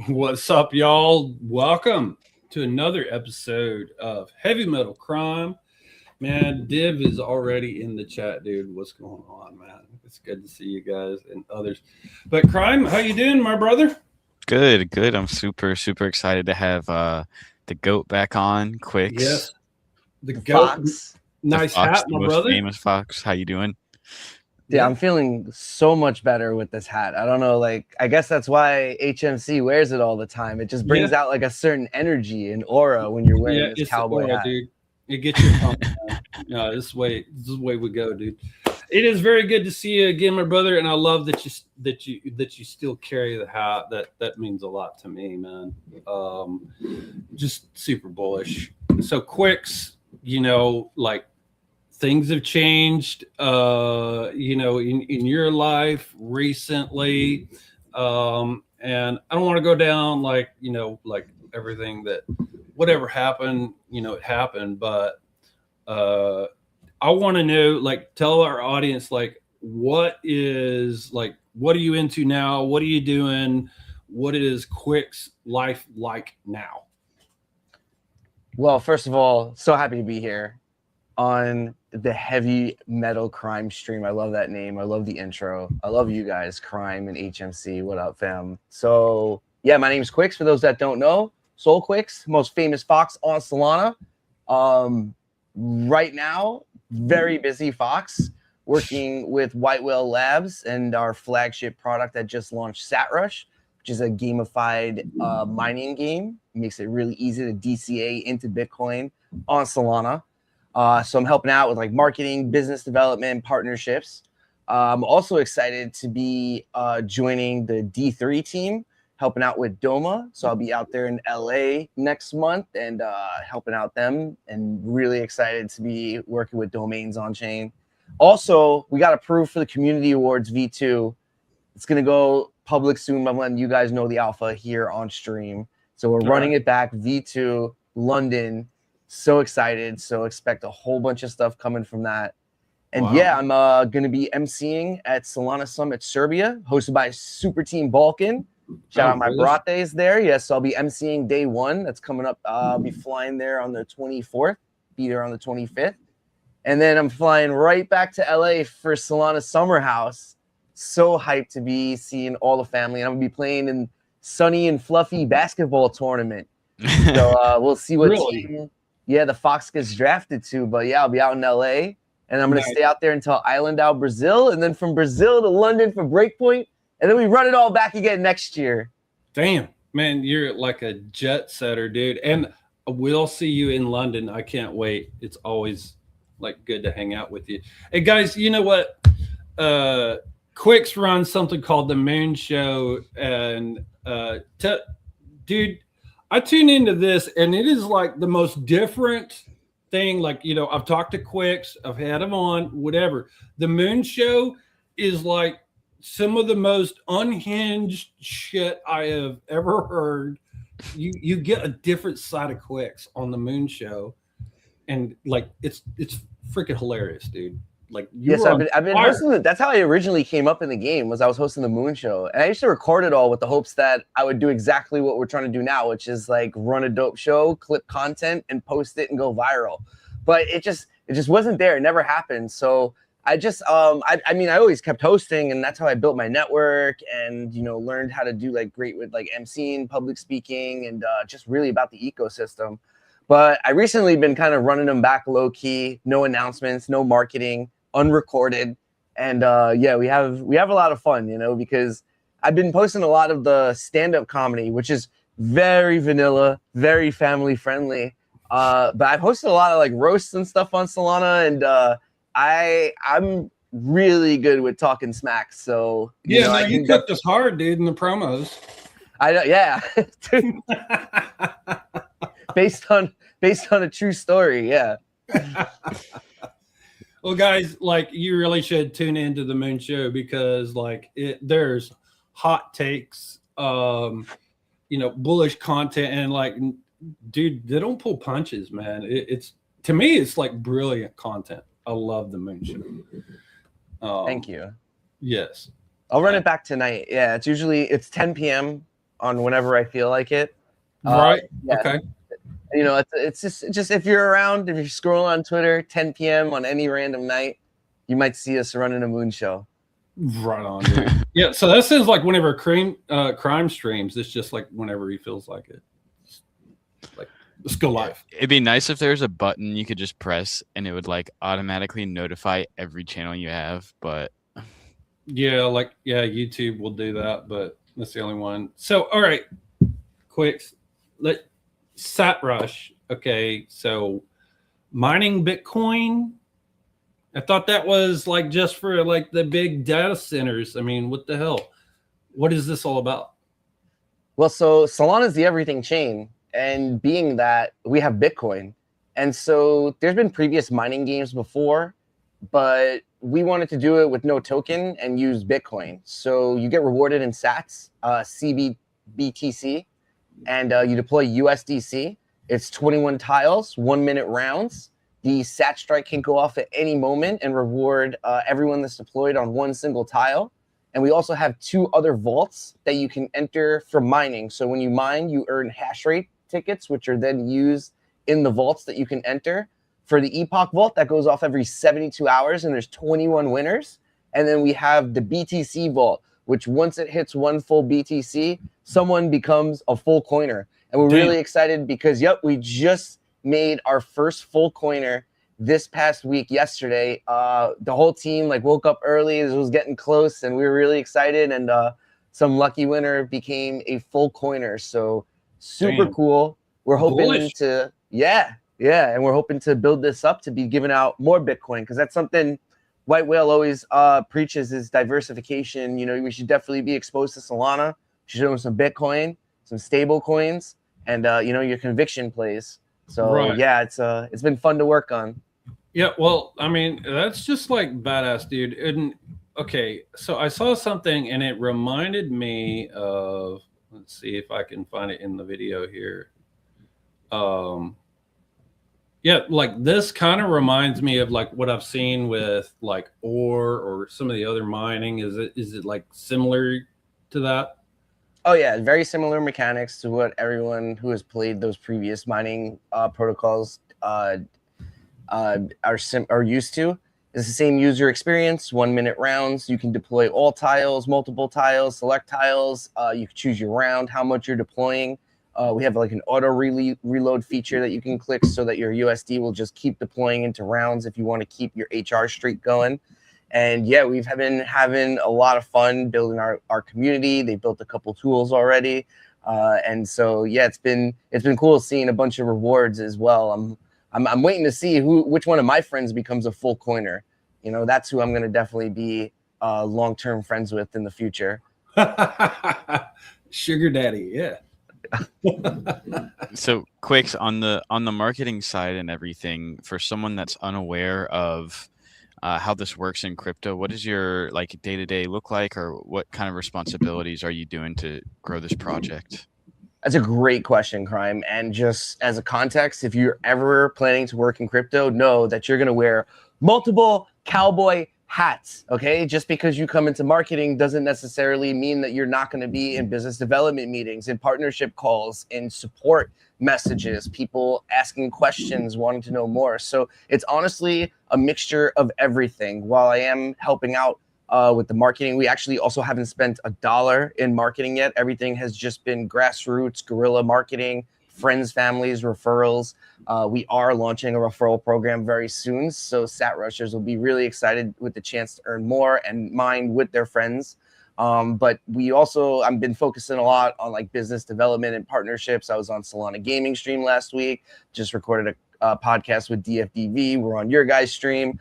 What's up, y'all? Welcome to another episode of Heavy Metal Crime. Man, Div is already in the chat, dude. What's going on, man? It's good to see you guys and others. But Crime, how you doing, my brother? Good, good. I'm super excited to have the goat back on, Quicks, Yes, the goat. Fox. the Nice Fox, hat, the my most brother. famous Fox. How you doing? Yeah, Yeah, I'm feeling so much better with this hat. I don't know, I guess that's why HMC wears it all the time. It just yeah, brings out like a certain energy and aura when you're yeah. wearing this It's the cowboy aura, hat. dude. It gets you pumped, man. No, this is the way we go, dude. It is very good to see you again, my brother, and I love that you still carry the hat. That means a lot to me, man. Um, just super bullish. So Quicks, like things have changed, in your life recently, and I don't want to go down like everything that whatever happened, it happened, but uh I want to know, like, tell our audience, like, what are you into now? What are you doing? What is Quick's life like now? Well, first of all, so happy to be here on the Heavy Metal Crime stream. I love that name. I love the intro. I love you guys, Crime and HMC. What up, fam? So, yeah, my name's Quicks. For those that don't know, Soul Quicks, most famous Fox on Solana. Right now, very busy Fox, working with White Whale Labs and our flagship product that just launched, SatRush, which is a gamified mining game. It makes it really easy to DCA into Bitcoin on Solana. So I'm helping out with like marketing, business development, partnerships. I'm also excited to be joining the D3 team, helping out with Doma. So I'll be out there in LA next month and helping out them, and really excited to be working with Domains on Chain. Also, we got approved for the Community Awards V2. It's going to go public soon. I'm letting you guys know the alpha here on stream. So we're running it back, V2, London. So excited. So expect a whole bunch of stuff coming from that. And Wow. yeah, I'm going to be emceeing at Solana Summit Serbia, hosted by Super Team Balkan. Shout out my really? brates there. Yes, so I'll be emceeing day one. That's coming up. I'll be flying there on the 24th, be there on the 25th. And then I'm flying right back to LA for Solana Summer House. So hyped to be seeing all the family. And I'm going to be playing in sunny and fluffy basketball tournament. So we'll see what Really? team, the Fox gets drafted to. But yeah, I'll be out in LA. And I'm going to stay out there until Island Out, Brazil. And then from Brazil to London for Breakpoint. And then we run it all back again next year. Damn, man, you're like a jet setter, dude. And we'll see you in London. I can't wait. It's always like good to hang out with you. Hey guys, you know what? Quicks runs something called the Moon Show, and dude, I tune into this, and it is like the most different thing. Like, I've talked to Quicks, I've had him on, whatever. The Moon Show is like some of the most unhinged shit I have ever heard. You get a different side of Quicks on the Moon Show, and like it's freaking hilarious, dude. Like, Yes, I've been hosting it. That's how I originally came up in the game. Was I was hosting the Moon Show, and I used to record it all with the hopes that I would do exactly what we're trying to do now, which is like run a dope show, clip content, and post it and go viral. But it just wasn't there. It never happened. So I just I mean, I always kept hosting, and that's how I built my network, and learned how to do like great with like emceeing, public speaking, and just really about the ecosystem. But I recently been kind of running them back low key, no announcements, no marketing, unrecorded, and we have a lot of fun, because I've been posting a lot of the stand-up comedy, which is very vanilla, very family friendly. But I've hosted a lot of like roasts and stuff on Solana, and I'm really good with talking smack. So you cooked us hard, dude, in the promos. I know, yeah. based on a true story, yeah. Well, guys, like, you really should tune into the Moon Show, because like there's hot takes, bullish content, and like, dude, they don't pull punches, man. It's, to me, it's like brilliant content. I love the Moon Show. Thank you. Yes. I'll run it back tonight. Yeah, it's 10 p.m. on whenever I feel like it. Right. Yeah. Okay. You know, it's just if you're around, if you're scrolling on Twitter, 10 p.m. on any random night, you might see us running a moon show. Right on, dude. Yeah. So that sounds like whenever crime streams, it's just like whenever he feels like it. Like, let's go live. It'd be nice if there's a button you could just press and it would like automatically notify every channel you have, but Yeah, like YouTube will do that, but that's the only one. So, all right, quick, Sat Rush. Okay, so mining Bitcoin. I thought that was like just for like the big data centers. I mean, what the hell? What is this all about? Well, so Solana is the everything chain, and being that we have Bitcoin, and so there's been previous mining games before, but we wanted to do it with no token and use Bitcoin. So you get rewarded in Sats, CBTC, and you deploy USDC. It's 21 tiles, 1 minute rounds. The Sat strike can go off at any moment and reward everyone that's deployed on one single tile. And we also have 2 other vaults that you can enter from mining. So when you mine, you earn hash rate tickets, which are then used in the vaults that you can enter. For the Epoch Vault, that goes off every 72 hours, and there's 21 winners. And then we have the BTC Vault, which once it hits 1 full BTC, someone becomes a full coiner. And we're really excited because, we just made our first full coiner this past week yesterday. The whole team woke up early. It was getting close, and we were really excited. And some lucky winner became a full coiner. So super cool. We're hoping to, and we're hoping to build this up to be giving out more Bitcoin, because that's something White Whale always preaches, is diversification. You know, we should definitely be exposed to Solana. You should own some Bitcoin, some stable coins, and your conviction plays. So it's been fun to work on. Yeah, well, I mean, that's just like badass, dude. And okay, so I saw something and it reminded me of, let's see if I can find it in the video here. Yeah, like this kind of reminds me of like what I've seen with like ore or some of the other mining. Is it like similar to that? Oh yeah, very similar mechanics to what everyone who has played those previous mining protocols are used to. It's the same user experience, 1 minute rounds. You can deploy all tiles, multiple tiles, select tiles. You can choose your round, how much you're deploying. We have like an auto reload feature that you can click so that your USD will just keep deploying into rounds if you want to keep your HR streak going. And yeah, we've been having a lot of fun building our community. They built a couple tools already. And so yeah, it's been cool seeing a bunch of rewards as well. I'm waiting to see which one of my friends becomes a full coiner. You know, that's who I'm going to definitely be long-term friends with in the future. Sugar daddy, yeah. So Quicks, on the marketing side and everything, for someone that's unaware of how this works in crypto, what does your like day-to-day look like, or what kind of responsibilities are you doing to grow this project? That's a great question, Crime. And just as a context, if you're ever planning to work in crypto, know that you're going to wear multiple cowboy hats, okay? Just because you come into marketing doesn't necessarily mean that you're not going to be in business development meetings, in partnership calls, in support messages, people asking questions, wanting to know more. So it's honestly a mixture of everything. While I am helping out with the marketing, we actually also haven't spent $1 in marketing yet. Everything has just been grassroots, guerrilla marketing, friends, families, referrals. We are launching a referral program very soon, so Sat Rushers will be really excited with the chance to earn more and mine with their friends. But we also, I've been focusing a lot on like business development and partnerships. I was on Solana Gaming stream last week, just recorded a podcast with DFDV. We're on your guys' stream.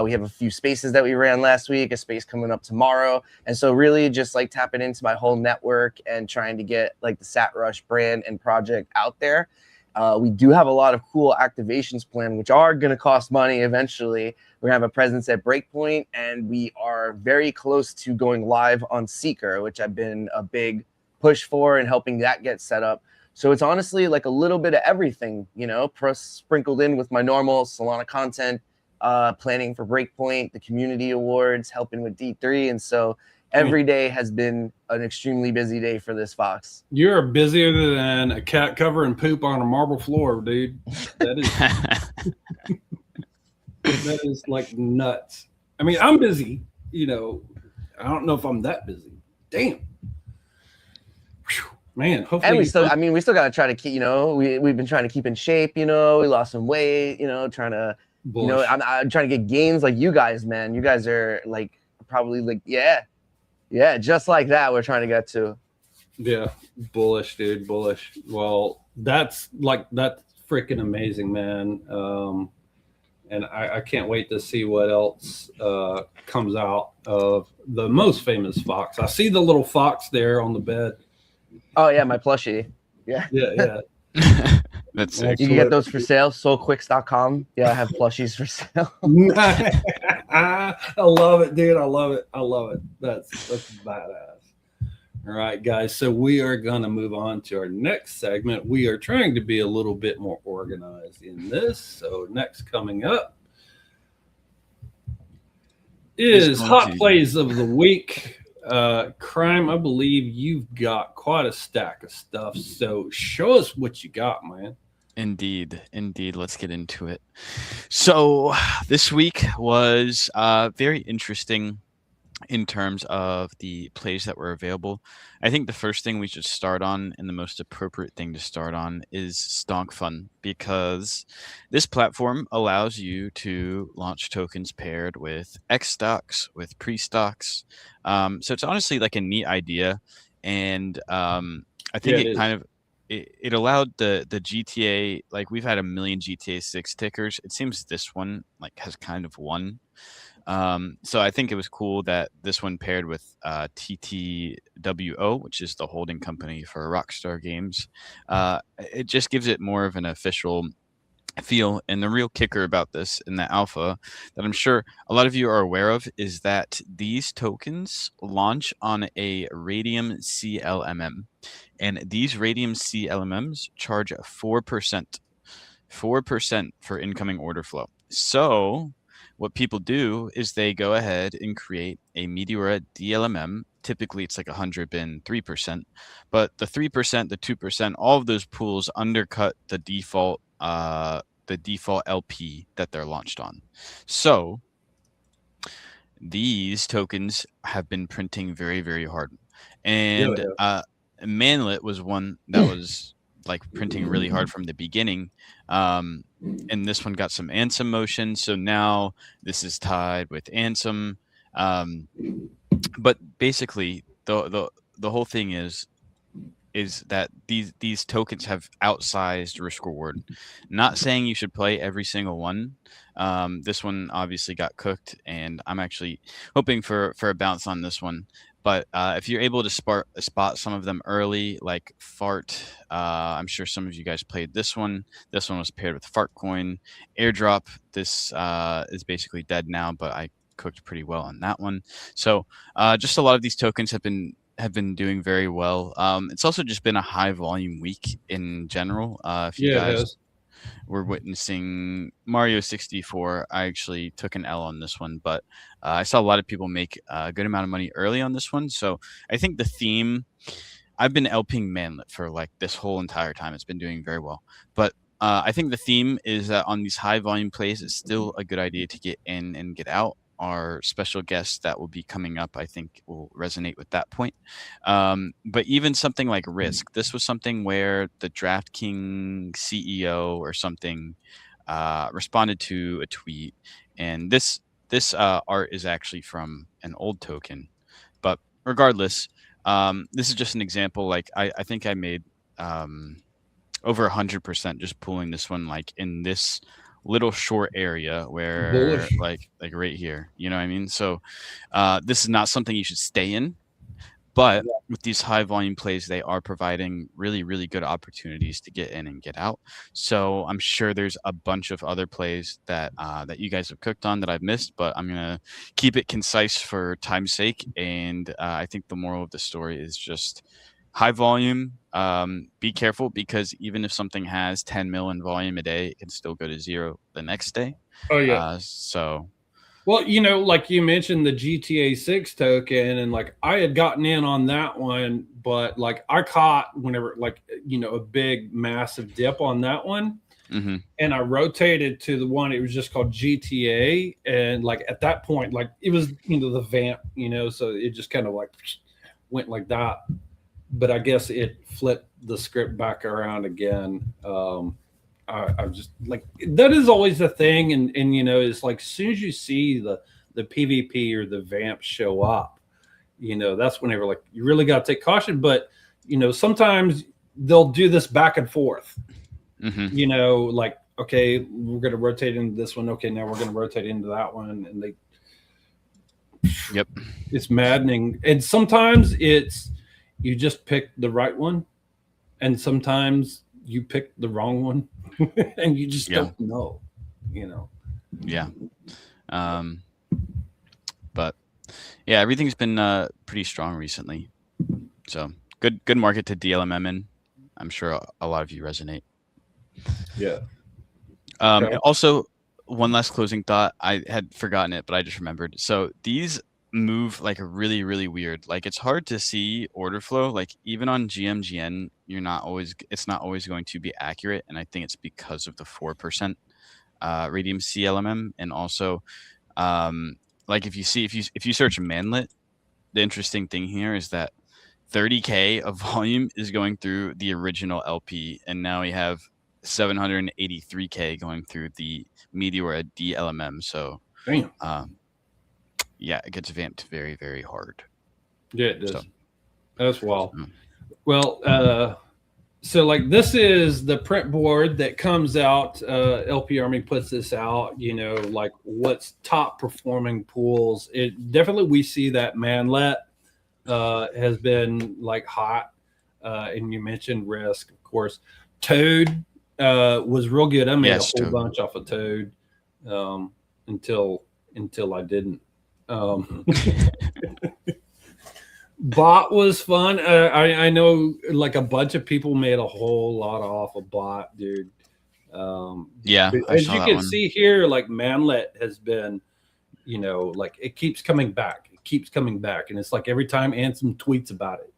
We have a few spaces that we ran last week, a space coming up tomorrow. And so really just like tapping into my whole network and trying to get like the Sat Rush brand and project out there. We do have a lot of cool activations planned, which are going to cost money eventually. We're going to have a presence at Breakpoint, and we are very close to going live on Seeker, which I've been a big push for and helping that get set up. So it's honestly like a little bit of everything, you know, sprinkled in with my normal Solana content, planning for Breakpoint, the community awards, helping with D3. And so, every day has been an extremely busy day for this fox. You're busier than a cat covering poop on a marble floor, dude. That is like nuts. I mean, I'm busy. I don't know if I'm that busy. Damn. Whew. Man, hopefully. And we still got to try to keep, we've been trying to keep in shape, we lost some weight, trying to, I'm trying to get gains like you guys, man. You guys are like, probably like, yeah, just like that. We're trying to get to. Yeah. Bullish, dude. Bullish. Well, that's freaking amazing, man. And I can't wait to see what else comes out of the most famous fox. I see the little fox there on the bed. Oh yeah, my plushie. Yeah. That's sick. You can get those for sale. Soulquicks.com. Yeah, I have plushies for sale. I love it, dude. I love it. That's badass. All right, guys. So we are going to move on to our next segment. We are trying to be a little bit more organized in this. So next coming up is Hot Plays of the Week. Crime, I believe you've got quite a stack of stuff. So show us what you got, man. Indeed. Let's get into it. So this week was very interesting in terms of the plays that were available. I think the first thing we should start on, and the most appropriate thing to start on, is Stonk Fun, because this platform allows you to launch tokens paired with X stocks, with pre-stocks. So it's honestly like a neat idea, and I think it allowed the GTA, like we've had a million GTA 6 tickers. It seems this one like has kind of won. So I think it was cool that this one paired with TTWO, which is the holding company for Rockstar Games. It just gives it more of an official feel. And the real kicker about this in the alpha that I'm sure a lot of you are aware of is that these tokens launch on a Radium CLMM. And these Radium CLMMs charge 4%. 4% for incoming order flow. So what people do is they go ahead and create a Meteora DLMM. Typically, it's like 100 bin 3%, but the 3%, the 2%, all of those pools undercut the default LP that they're launched on. So these tokens have been printing very, very hard, and Manlet was one that was like printing really hard from the beginning. And this one got some Ansem motion. So now this is tied with Ansem. But basically the whole thing is that these tokens have outsized risk reward. Not saying you should play every single one. This one obviously got cooked, and I'm actually hoping for a bounce on this one. But if you're able to spot some of them early, like Fart, I'm sure some of you guys played this one. This one was paired with Fart Coin. Airdrop, this is basically dead now, but I cooked pretty well on that one. So just a lot of these tokens have been doing very well. It's also just been a high volume week in general. If you guys were witnessing Mario 64, I actually took an L on this one, but I saw a lot of people make a good amount of money early on this one. So I think the theme, I've been LPing Manlet for like this whole entire time. It's been doing very well, but I think the theme is that on these high volume plays, it's still a good idea to get in and get out. Our special guest that will be coming up, I think, will resonate with that point. But even something like Risk, this was something where the DraftKings CEO or something responded to a tweet, and this art is actually from an old token. But regardless, this is just an example. Like I think I made over 100% just pulling this one, like in this little short area where like right here, you know what I mean? So this is not something you should stay in, but with these high volume plays, they are providing really, really good opportunities to get in and get out. So I'm sure there's a bunch of other plays that that you guys have cooked on that I've missed, but I'm gonna keep it concise for time's sake. And I think the moral of the story is just high volume. Be careful, because even if something has 10 mil in volume a day, it can still go to zero the next day. Oh yeah. Well, like you mentioned the GTA 6 token, and like I had gotten in on that one, but like I caught whenever like a big massive dip on that one, Mm-hmm. and I rotated to the one it was just called GTA, and like at that point, like it was the vamp, so it just kind of like went like that. But I guess it flipped the script back around again. I'm just like that is always the thing, and it's like as soon as you see the PvP or the vamp show up, that's whenever like you really got to take caution. But sometimes they'll do this back and forth. Mm-hmm. Like okay, we're going to rotate into this one. Okay, now we're going to rotate into that one, and they. Yep. It's maddening, and sometimes it's you just pick the right one, and sometimes you pick the wrong one. And you just don't know, Yeah. But yeah, everything's been pretty strong recently. So good market to DLMM in. I'm sure a lot of you resonate. Yeah. Okay. Also, one last closing thought. I had forgotten it, but I just remembered. So these move like really, really weird. Like it's hard to see order flow. Like even on GMGN, it's not always going to be accurate. And I think it's because of the 4% Radium CLMM. And also like if you search manlet, the interesting thing here is that 30K of volume is going through the original LP, and now we have 783K going through the Meteora DLMM. So damn. Yeah, it gets vamped very, very hard. Yeah, it does. So, that's wild. Well, so like this is the print board that comes out. LP Army puts this out. Like what's top performing pools. It definitely we see that Manlet has been like hot, and you mentioned Risk, of course. Toad was real good. I made a whole bunch off of Toad until I didn't. Bot was fun. I know like a bunch of people made a whole lot off of Bot, dude. Yeah, as you can see here, like Manlet has been, like it keeps coming back. It keeps coming back, and it's like every time Ansem tweets about it,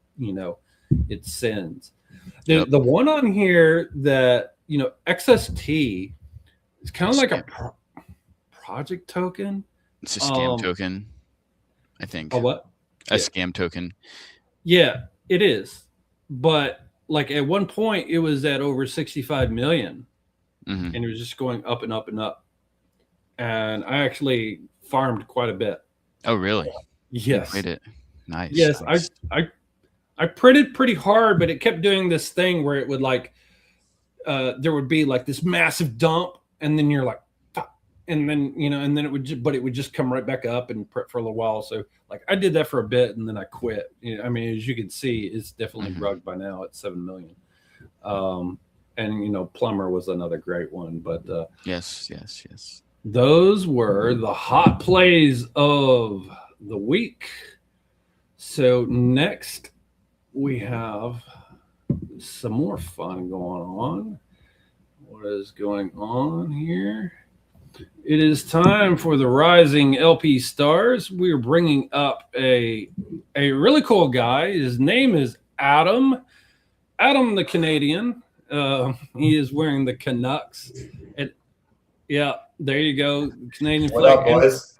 it sends. The one on here that XST is kind of like a project token. It's a scam token, I think. A what? A scam token. Yeah, it is. But like at one point, it was at over 65 million, and it was just going up and up and up. And I actually farmed quite a bit. Oh, really? Yes. You played it. Nice. Yes, nice. I printed pretty hard, but it kept doing this thing where it would like there would be like this massive dump, and then you're like, and then and then it would just come right back up and print for a little while. So like I did that for a bit, and then I quit. I mean, as you can see, it's definitely rugged by now at 7 million. And Plumber was another great one, but yes. Those were the hot plays of the week. So next we have some more fun going on. What is going on here? It is time for the Rising LP Stars. We are bringing up a really cool guy. His name is Adam. Adam the Canadian. He is wearing the Canucks. Yeah, there you go. Canadian flag. What up, boys?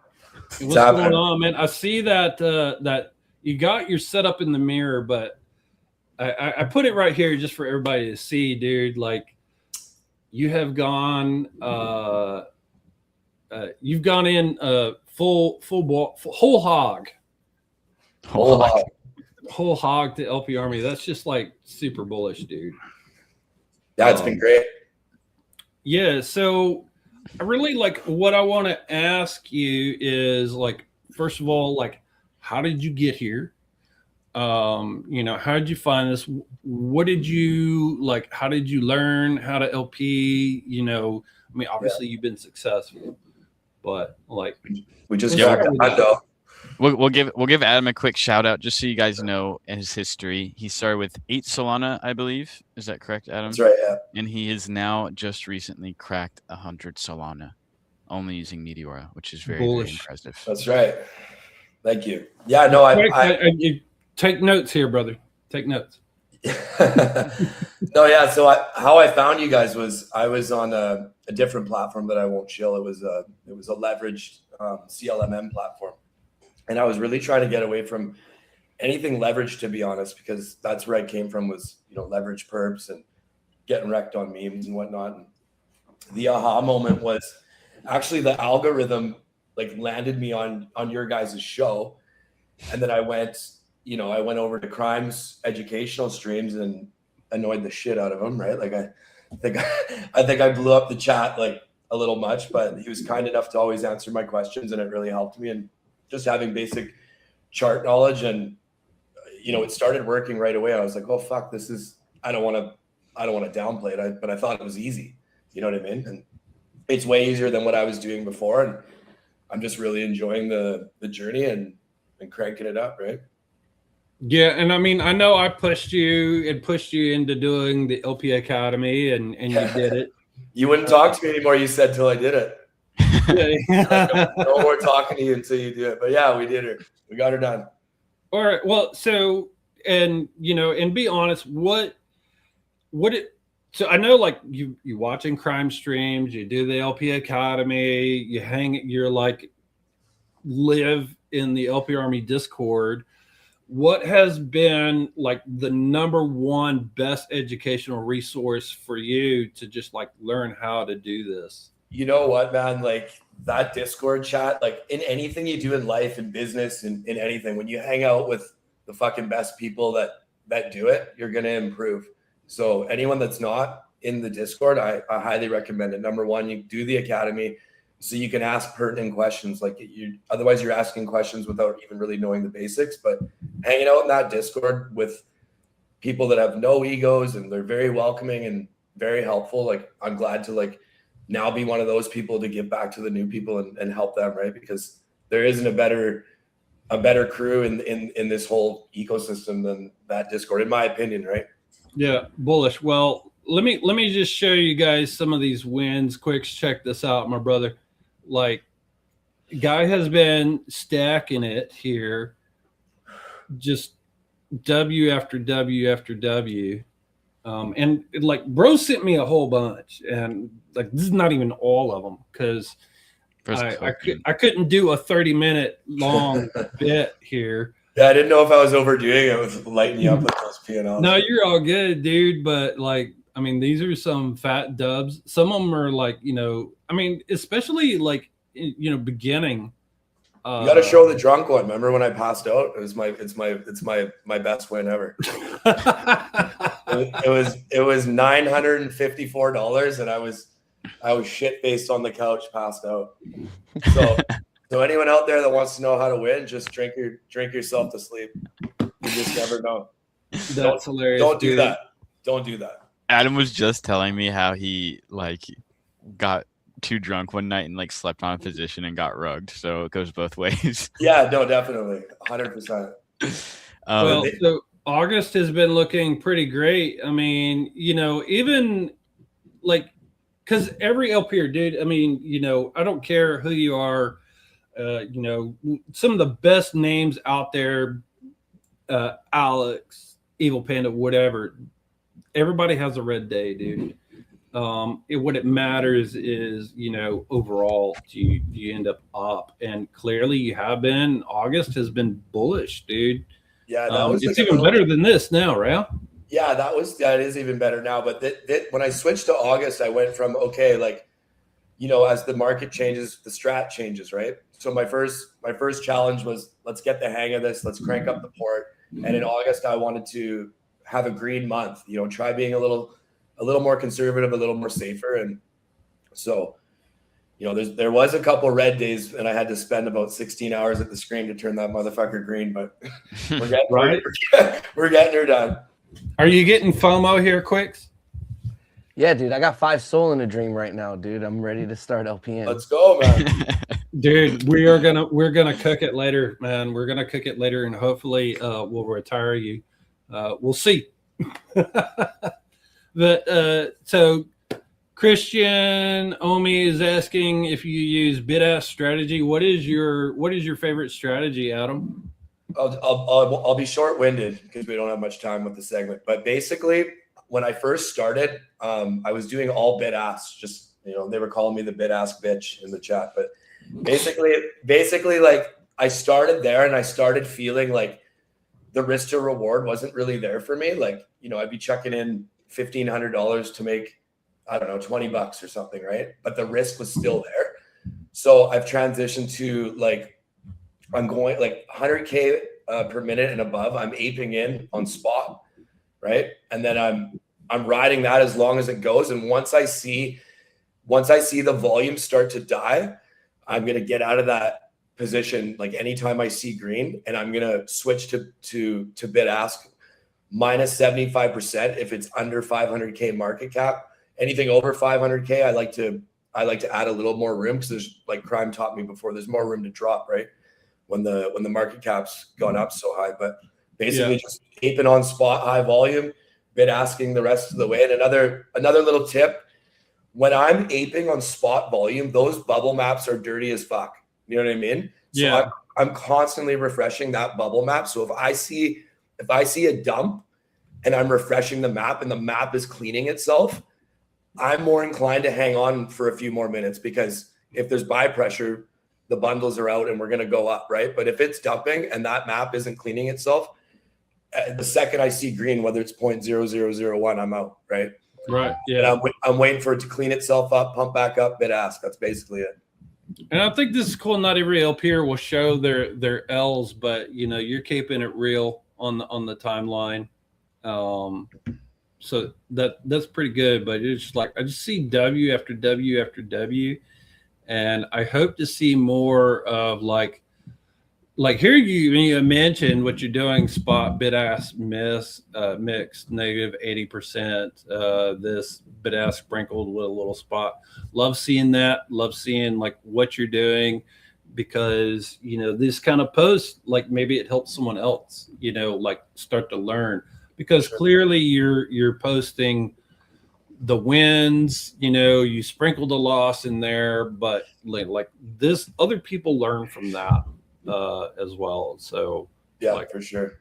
What's going on, man? I see that that you got your setup in the mirror, but I put it right here just for everybody to see, dude. Like you have gone you've gone in full whole hog to LP Army. That's just like super bullish, dude. Yeah, it's been great. Yeah, so I really like what I want to ask you is like, first of all, like, how did you get here? How did you find this? What did you like? How did you learn how to LP? I mean, obviously you've been successful, but like we just got that though. We'll give Adam a quick shout out just so you guys know his history. He started with 8 Solana, I believe. Is that correct, Adam? That's right, yeah. And he has now just recently cracked 100 Solana only using Meteora, which is very Bullish. impressive. That's right. Thank you. Yeah, no, You take notes here, brother. Take notes. No, yeah. So how I found you guys was I was on a different platform that I won't chill. It was a leveraged CLMM platform, and I was really trying to get away from anything leveraged, to be honest, because that's where I came from, was leverage perps and getting wrecked on memes and whatnot. And the aha moment was actually the algorithm like landed me on your guys' show, and then I went over to Crime's educational streams and annoyed the shit out of him, right? Like I think I blew up the chat like a little much, but he was kind enough to always answer my questions, and it really helped me. And just having basic chart knowledge, and it started working right away. I was like, oh fuck, this is, I don't want to downplay it, but I thought it was easy. You know what I mean? And it's way easier than what I was doing before, and I'm just really enjoying the journey and cranking it up, right? Yeah, and I mean, I know I pushed you into doing the LP Academy, and you did it. You wouldn't talk to me anymore, you said, till I did it. No more talking to you until you do it. But yeah, we did it. We got her done. All right. Well, so, and be honest, so I know, like, you watching crime streams, you do the LP Academy, you're like live in the LP Army Discord. What has been like the number one best educational resource for you to just like learn how to do this? You know what, man? Like that Discord chat, like in anything you do in life, in business, in anything, when you hang out with the fucking best people that do it, you're going to improve. So anyone that's not in the Discord, I highly recommend it. Number one, you do the academy so you can ask pertinent questions. Like otherwise you're asking questions without even really knowing the basics. But hanging out in that Discord with people that have no egos and they're very welcoming and very helpful. Like I'm glad to like now be one of those people to give back to the new people and help them, right? Because there isn't a better crew in this whole ecosystem than that Discord, in my opinion, right? Yeah, bullish. Well, let me just show you guys some of these wins. Quick, check this out, my brother. Like, guy has been stacking it here, just W after W after W. And like, bro sent me a whole bunch, and like, this is not even all of them because I couldn't do a 30-minute long bit here. Yeah, I didn't know if I was overdoing it with lighting you up with those P&Ls. No, you're all good, dude. But like, I mean, these are some fat dubs. Some of them are like, I mean, especially like, beginning. You got to show the drunk one. Remember when I passed out? It's my best win ever. It was $954, and I was shit faced on the couch, passed out. So anyone out there that wants to know how to win, just drink yourself to sleep. You just never know. That's hilarious. Don't do that. Don't do that. Adam was just telling me how he like got too drunk one night and like slept on a position and got rugged. So it goes both ways. Yeah, no, definitely. 100%. Well, so August has been looking pretty great. I mean, even like, because every LPer, dude, I mean, I don't care who you are, some of the best names out there, Alex, Evil Panda, whatever, everybody has a red day, dude. What it matters is, overall, do you end up? And clearly you have been. August has been bullish, dude. Yeah, it's like even better than this now, right? Yeah, that is even better now. But when I switched to August, I went from, okay, like, as the market changes, the strat changes, right? So my first challenge was, let's get the hang of this. Let's crank up the port. And in August, I wanted to have a green month, try being a little more conservative, a little more safer. And so, there was a couple red days, and I had to spend about 16 hours at the screen to turn that motherfucker green, but we're getting her done. Are you getting FOMO here, Quicks? Yeah, dude, I got 5 soul in a dream right now, dude. I'm ready to start LPN. Let's go, man. Dude, we're gonna cook it later, man. We're gonna cook it later, and hopefully we'll retire you. We'll see. But so Christian Omi is asking if you use bid-ask strategy. What is your favorite strategy, Adam? I'll be short-winded because we don't have much time with the segment. But basically, when I first started, I was doing all bid-ask. Just, you know, they were calling me the bid-ask bitch in the chat. But basically, like, I started there and I started feeling like the risk to reward wasn't really there for me. Like, you know, I'd be chucking in $1,500 to make, I don't know, $20 or something, right? But the risk was still there. So I've transitioned to, like, I'm going like 100K per minute and above. I'm aping in on spot, right? And then I'm riding that as long as it goes. And once I see the volume start to die, I'm gonna get out of that position like anytime I see green, and I'm gonna switch to bid ask minus 75% if it's under 500K market cap. Anything over 500K, I like to add a little more room, because there's, like Crime taught me before, there's more room to drop, right? When the market cap's gone up so high. But basically just aping on spot, high volume, bid asking the rest of the way. And another little tip, when I'm aping on spot volume, those bubble maps are dirty as fuck. You know what I mean? So I'm constantly refreshing that bubble map. So if I see a dump and I'm refreshing the map and the map is cleaning itself, I'm more inclined to hang on for a few more minutes, because if there's buy pressure, the bundles are out and we're going to go up, right? But if it's dumping and that map isn't cleaning itself, the second I see green, whether it's 0.0001, I'm out, right? Right. Yeah. And I'm waiting for it to clean itself up, pump back up, bid ask. That's basically it. And I think this is cool. Not every LPer will show their L's, but you know, you're keeping it real on the timeline. So that's pretty good. But it's just like, I just see W after W after W. And I hope to see more of like here you mentioned what you're doing, spot bid ask mix negative 80%, this bid ask sprinkled with a little spot. Love seeing that. Love seeing like what you're doing, because you know, this kind of post, like maybe it helps someone else, you know, like start to learn, because clearly you're posting the wins, you know, you sprinkled a loss in there, but like this, other people learn from that as well. So yeah, like, for sure.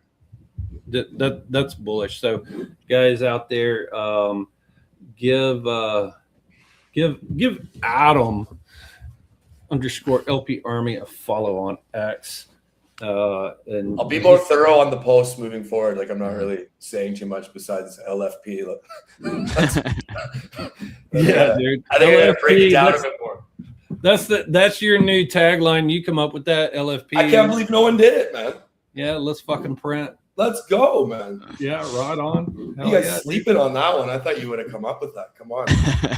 That's bullish. So guys out there, give Adam _ LP Army a follow on X. And I'll be more thorough on the posts moving forward. Like, I'm not really saying too much besides LFP. Yeah, dude. I think I gotta break it down a bit more. That's your new tagline. You come up with that, LFP. I can't believe no one did it, man. Yeah, let's fucking print. Let's go, man. Yeah, right on. You guys sleeping on that one. I thought you would have come up with that. Come on.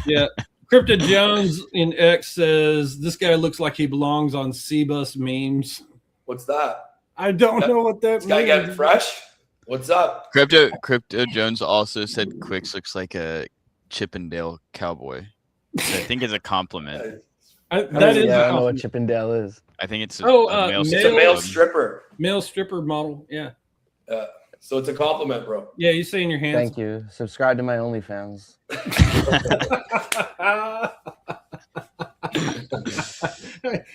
Yeah. Crypto Jones in X says this guy looks like he belongs on Cbus memes. What's that? I don't know what that means. This guy getting fresh? What's up? Crypto Jones also said Quicks looks like a Chippendale cowboy. I think it's a compliment. I don't know what Chippendale is. I think it's a male stripper. Male stripper model, yeah. So it's a compliment, bro. Yeah, you say in your hands. Thank you. Subscribe to my OnlyFans.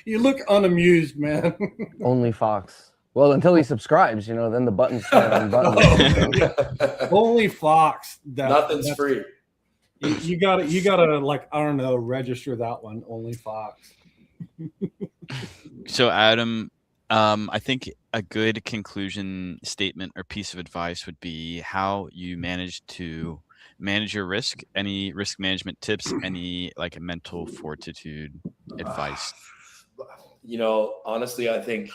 You look unamused, man. Only Fox. Well, until he subscribes, you know, then the buttons start on buttons. Only Fox. Nothing's free. You gotta like, I don't know, register that one. Only Fox. So Adam, I think a good conclusion statement or piece of advice would be how you manage to manage your risk. Any risk management tips? Any like mental fortitude advice? You know, honestly, I think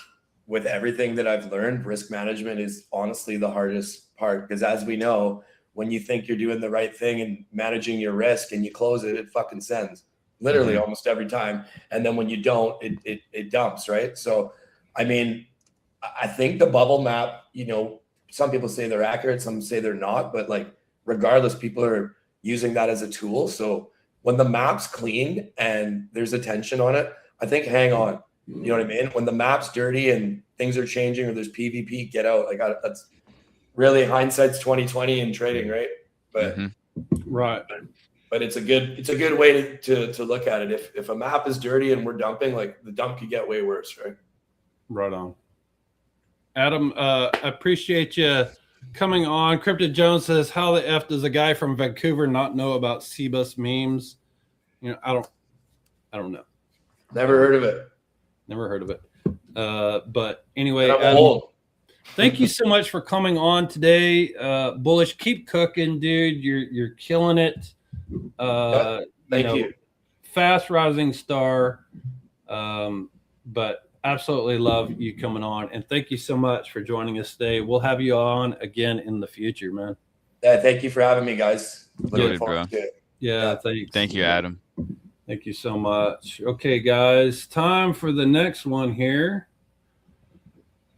with everything that I've learned, risk management is honestly the hardest part, because as we know, when you think you're doing the right thing and managing your risk and you close it, it fucking sends literally almost every time. And then when you don't, it dumps, right? So, I mean, I think the bubble map, you know, some people say they're accurate, some say they're not, but like, regardless, people are using that as a tool. So when the map's clean and there's attention on it, I think hang on. You know what I mean? When the map's dirty and things are changing or there's PvP, get out. Like, that's really hindsight's 2020 in trading, right? But right. but it's a good way to look at it. If a map is dirty and we're dumping, like the dump could get way worse, right? Right on. Adam, I appreciate you coming on. Crypto Jones says, how the F does a guy from Vancouver not know about Cbus memes? You know, I don't know. Never heard of it. Never heard of it. But anyway, And I'm Adam, old. thank you so much for coming on today. Bullish, keep cooking, dude. You're killing it. Thank you. Fast rising star. But absolutely love you coming on, and thank you so much for joining us today. We'll have you on again in the future, man. Yeah, thank you for having me, guys. Good, bro. Yeah, thanks. Thank you, Adam. Thank you so much. Okay, guys, time for the next one here.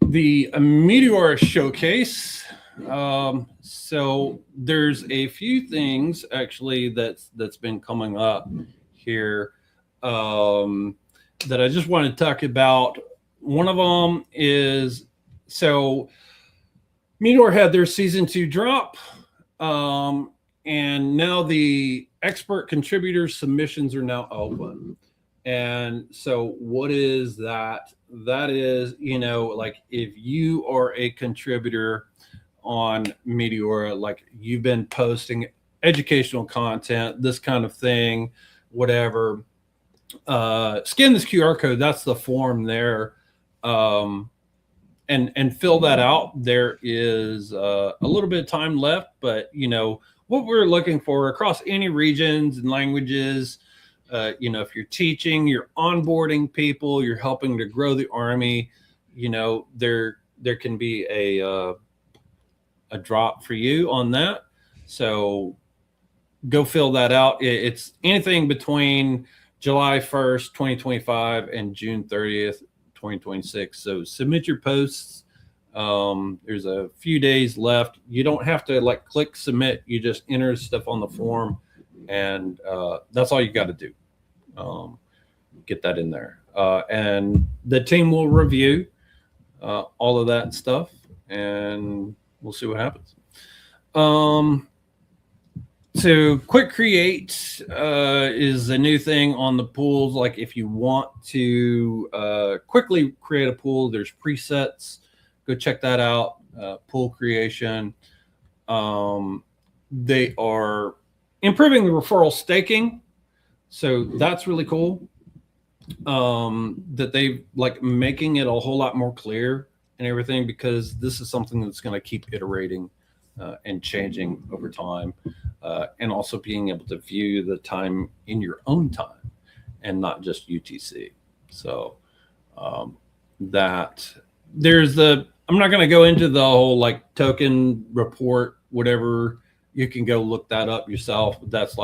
The Meteor Showcase. So there's a few things actually that's been coming up here that I just want to talk about. One of them is, so Meteor had their season 2 drop, and now the expert contributor submissions are now open. And so what is that? That is, like if you are a contributor on Meteor, like you've been posting educational content, this kind of thing, whatever, scan this QR code. That's the form there. And fill that out. There is a little bit of time left, but what we're looking for across any regions and languages, if you're teaching, you're onboarding people, you're helping to grow the Army, there can be a drop for you on that. So go fill that out. It's anything between July 1st, 2025 and June 30th, 2026. So submit your posts. There's a few days left. You don't have to click submit. You just enter stuff on the form, and that's all you got to do. Get that in there. And the team will review all of that stuff, and we'll see what happens. So Quick Create is a new thing on the pools. Like if you want to quickly create a pool, there's presets. Go check that out. Pool creation. They are improving the referral staking. So that's really cool. That they making it a whole lot more clear and everything, because this is something that's going to keep iterating and changing over time. And also being able to view the time in your own time and not just UTC. So that there's I'm not going to go into the whole token report, whatever. You can go look that up yourself. That's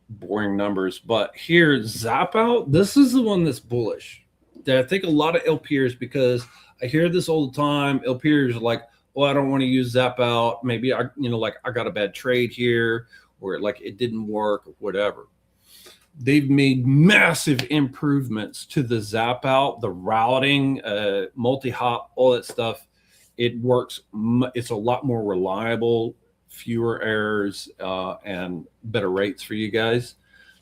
boring numbers. But here, Zap Out, this is the one that's bullish. That I think a lot of LPers, because I hear this all the time, LPers are like, well, I don't want to use Zap Out. Maybe I got a bad trade here, or it didn't work, or whatever. They've made massive improvements to the Zap Out, the routing, multi-hop, all that stuff. It works. It's a lot more reliable, fewer errors, and better rates for you guys.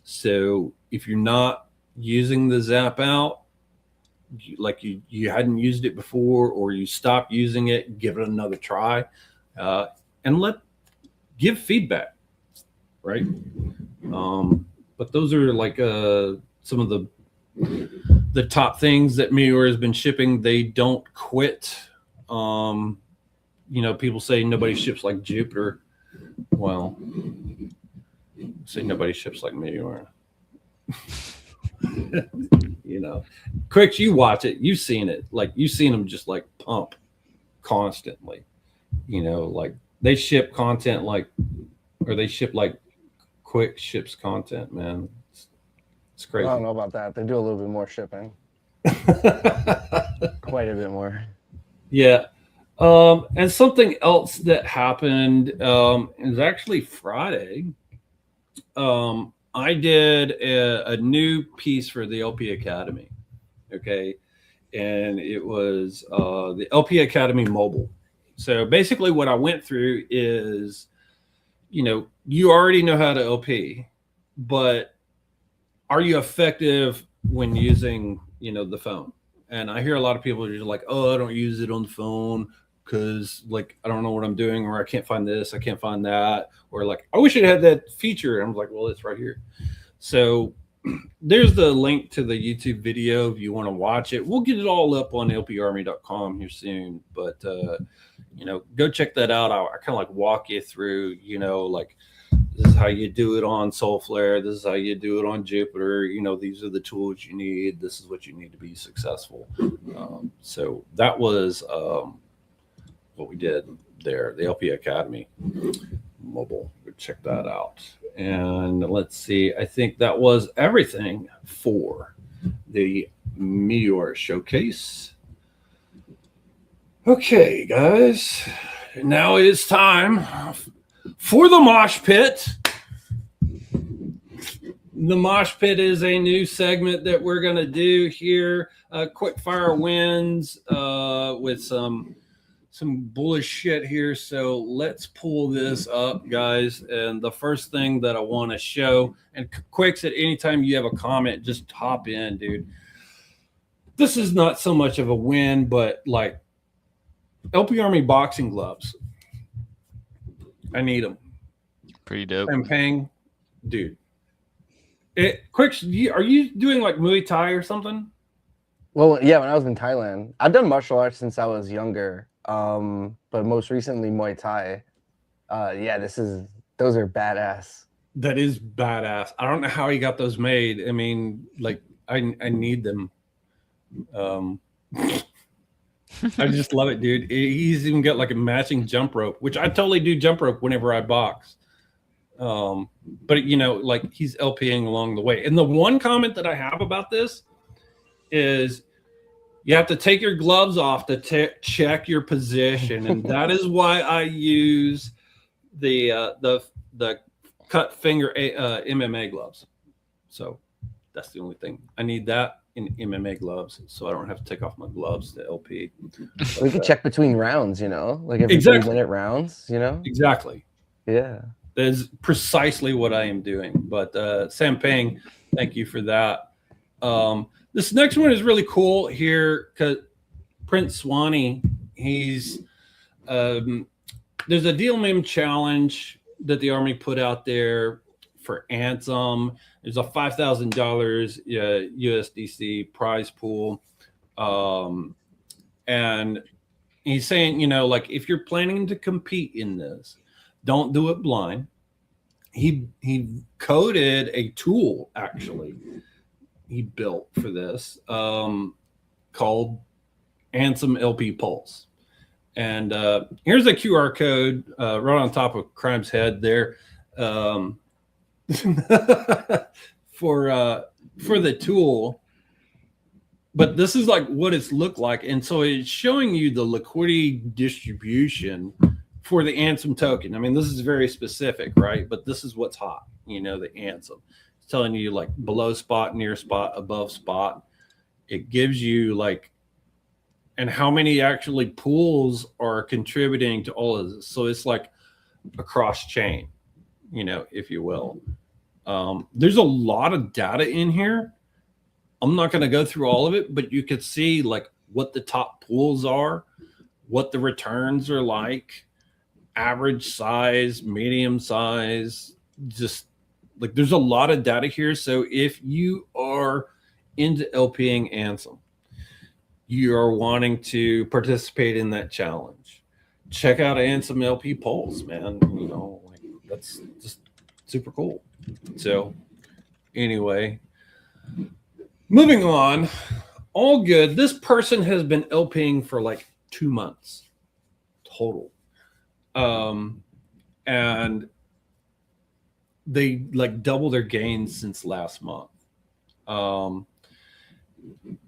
So if you're not using the Zap Out, you hadn't used it before, or you stopped using it, give it another try, and give feedback, right? But those are some of the top things that Meteor has been shipping. They don't quit. People say nobody ships like Jupiter. Well, say nobody ships like Meteor. Quicks, you watch it, you've seen it. You've seen them just pump constantly. They ship content or they ship Quick ships content, man. It's crazy. I don't know about that. They do a little bit more shipping. Quite a bit more. Yeah. And something else that happened is actually Friday. I did a new piece for the LP Academy. Okay. And it was the LP Academy mobile. So basically what I went through is you already know how to LP, but are you effective when using, the phone? And I hear a lot of people are just like, oh, I don't use it on the phone because like I don't know what I'm doing, or I can't find this, I can't find that, or like I wish it had that feature. And I'm like, well, it's right here. So there's the link to the YouTube video if you want to watch it. We'll get it all up on lparmy.com here soon, but go check that out. I kind of like walk you through, like this is how you do it on Soulflare. This is how you do it on Jupiter. These are the tools you need. This is what you need to be successful. So that was what we did there, the LP Academy mobile. Check that out. And let's see, I think that was everything for the Meteor Showcase. Okay, guys, now it is time for the Mosh Pit. The Mosh Pit is a new segment that we're going to do here. Quick fire wins with some bullish shit here. So let's pull this up, guys. And the first thing that I want to show, and Quicks, at any time you have a comment, just hop in, dude. This is not so much of a win, but like LP Army boxing gloves. I need them. Pretty dope. I'm paying, dude. Quicks, are you doing like Muay Thai or something? Well, yeah, when I was in Thailand, I've done martial arts since I was younger. But most recently Muay Thai. Yeah, those are badass. That is badass. I don't know how he got those made. I mean, like I need them. I just love it, dude. He's even got like a matching jump rope, which I totally do jump rope whenever I box. But like he's LPing along the way. And the one comment that I have about this is you have to take your gloves off to check your position, and that is why I use the cut finger MMA gloves. So that's the only thing I need, that in MMA gloves, so I don't have to take off my gloves to LP. We could check between rounds, like every Exactly. 3-minute rounds, Exactly. Yeah. That is precisely what I am doing. But Sam Pang, thank you for that. This next one is really cool here because Prince Swanee, he's there's a deal meme challenge that the Army put out there for Anthem. There's a $5,000 USDC prize pool. And he's saying, like if you're planning to compete in this, don't do it blind. He coded a tool, actually, he built for this called Anthem LP Pulse. And here's a QR code right on top of Crime's head there for the tool. But this is like what it's looked like. And so it's showing you the liquidity distribution for the Anthem token. I mean, this is very specific, right? But this is what's hot, the Anthem. It's telling you like below spot, near spot, above spot. It gives you like, and how many actually pools are contributing to all of this. So it's like a cross chain, if you will. There's a lot of data in here. I'm not going to go through all of it, but you could see like what the top pools are, what the returns are like, average size, medium size, just like there's a lot of data here. So if you are into LPing Anthem, you are wanting to participate in that challenge, check out Anthem LP Pulse, man. Like that's just super cool. So anyway, moving on, all good. This person has been LPing for like 2 months total. And they like double their gains since last month.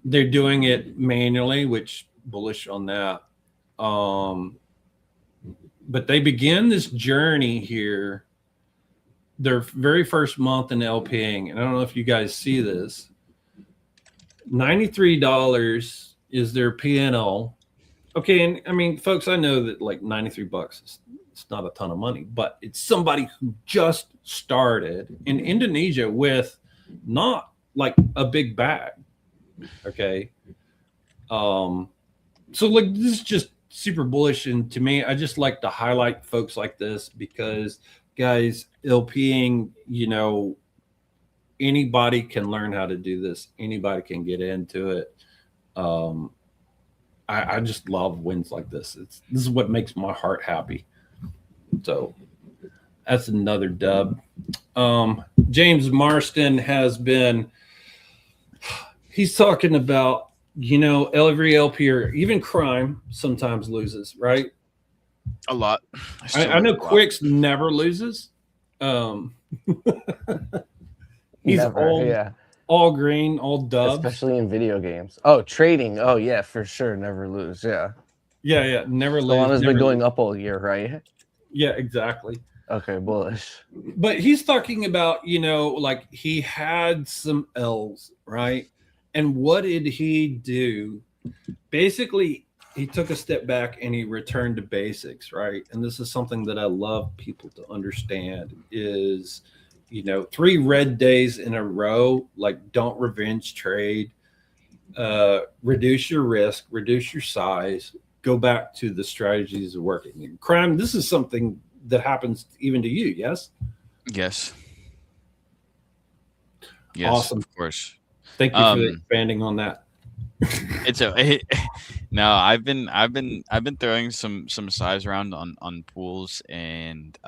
They're doing it manually, which bullish on that. But they begin this journey here, their very first month in LPing. And I don't know if you guys see this. $93 is their PNL. Okay, and I mean, folks, I know that like $93 is it's not a ton of money, but it's somebody who just started in Indonesia with not like a big bag. Okay. So like this is just super bullish, and to me, I just like to highlight folks like this because guys, LPing, you know, anybody can learn how to do this. Anybody can get into it. I just love wins like this. This is what makes my heart happy. So that's another dub. James Marston has been, he's talking about, you know, every LP or even crime sometimes loses, right? A lot. I know Quicks never loses. He's Never, all green, all dubs. especially in video games. Oh, trading. Oh yeah, for sure, never lose. Yeah, never lose. Solana's never been going lose. up all year, right? Yeah, exactly. Okay, bullish. But he's talking about, you know, like he had some L's, right? And what did he do? Basically, he took a step back and he returned to basics, right? And this is something that I love people to understand is, you know, 3 red days in a row, like don't revenge trade, reduce your risk, reduce your size, go back to the strategies of working. In crime, this is something that happens even to you, yes? Yes. Awesome. Of course. Thank you for expanding on that. No, I've been throwing some size around on pools, and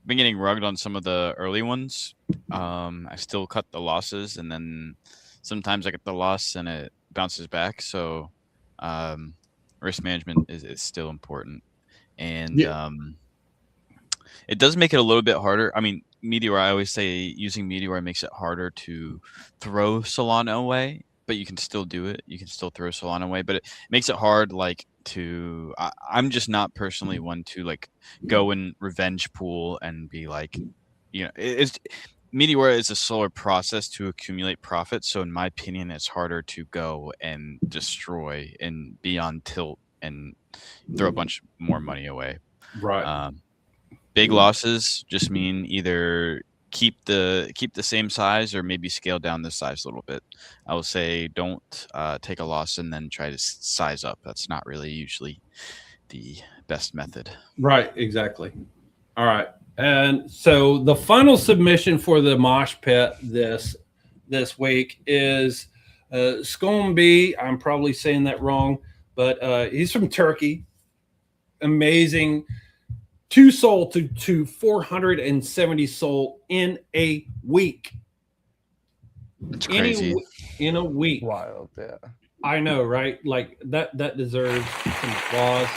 been getting rugged on some of the early ones. I still cut the losses, and then sometimes I get the loss and it bounces back. So risk management is still important, and it does make it a little bit harder. I mean, Meteor, I always say using Meteor makes it harder to throw Solana away, but you can still do it. You can still throw Solana away, but it makes it hard, like, to I'm just not personally one to like go and revenge pool and be like, you know, it's Meteor is a slower process to accumulate profits. So in my opinion, it's harder to go and destroy and be on tilt and throw a bunch more money away. Right. Big losses just mean either keep the same size or maybe scale down the size a little bit. I will say don't take a loss and then try to size up. That's not really usually the best method. Right, exactly. All right. And so the final submission for the mosh pit this week is Skombi. I'm probably saying that wrong, but he's from Turkey. Amazing. 2 SOL to 470 SOL in a week. It's crazy. In a week. Wild, yeah. I know, right? Like that deserves some applause.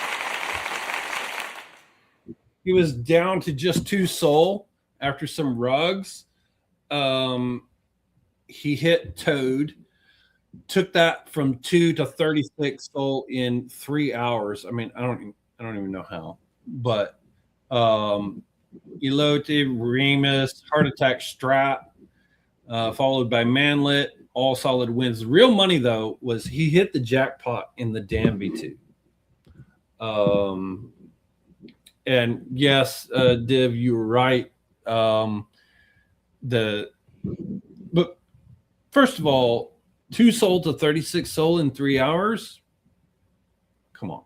He was down to just 2 SOL after some rugs. He hit Toad, took that from 2 to 36 SOL in 3 hours. I mean, I don't even know how, but Elote, Remus, Heart Attack, Strat, followed by Manlet, all solid wins. The real money, though, was he hit the jackpot in the Damn V2. And yes, Div, you were right. But first of all, 2 SOL to 36 SOL in 3 hours. Come on.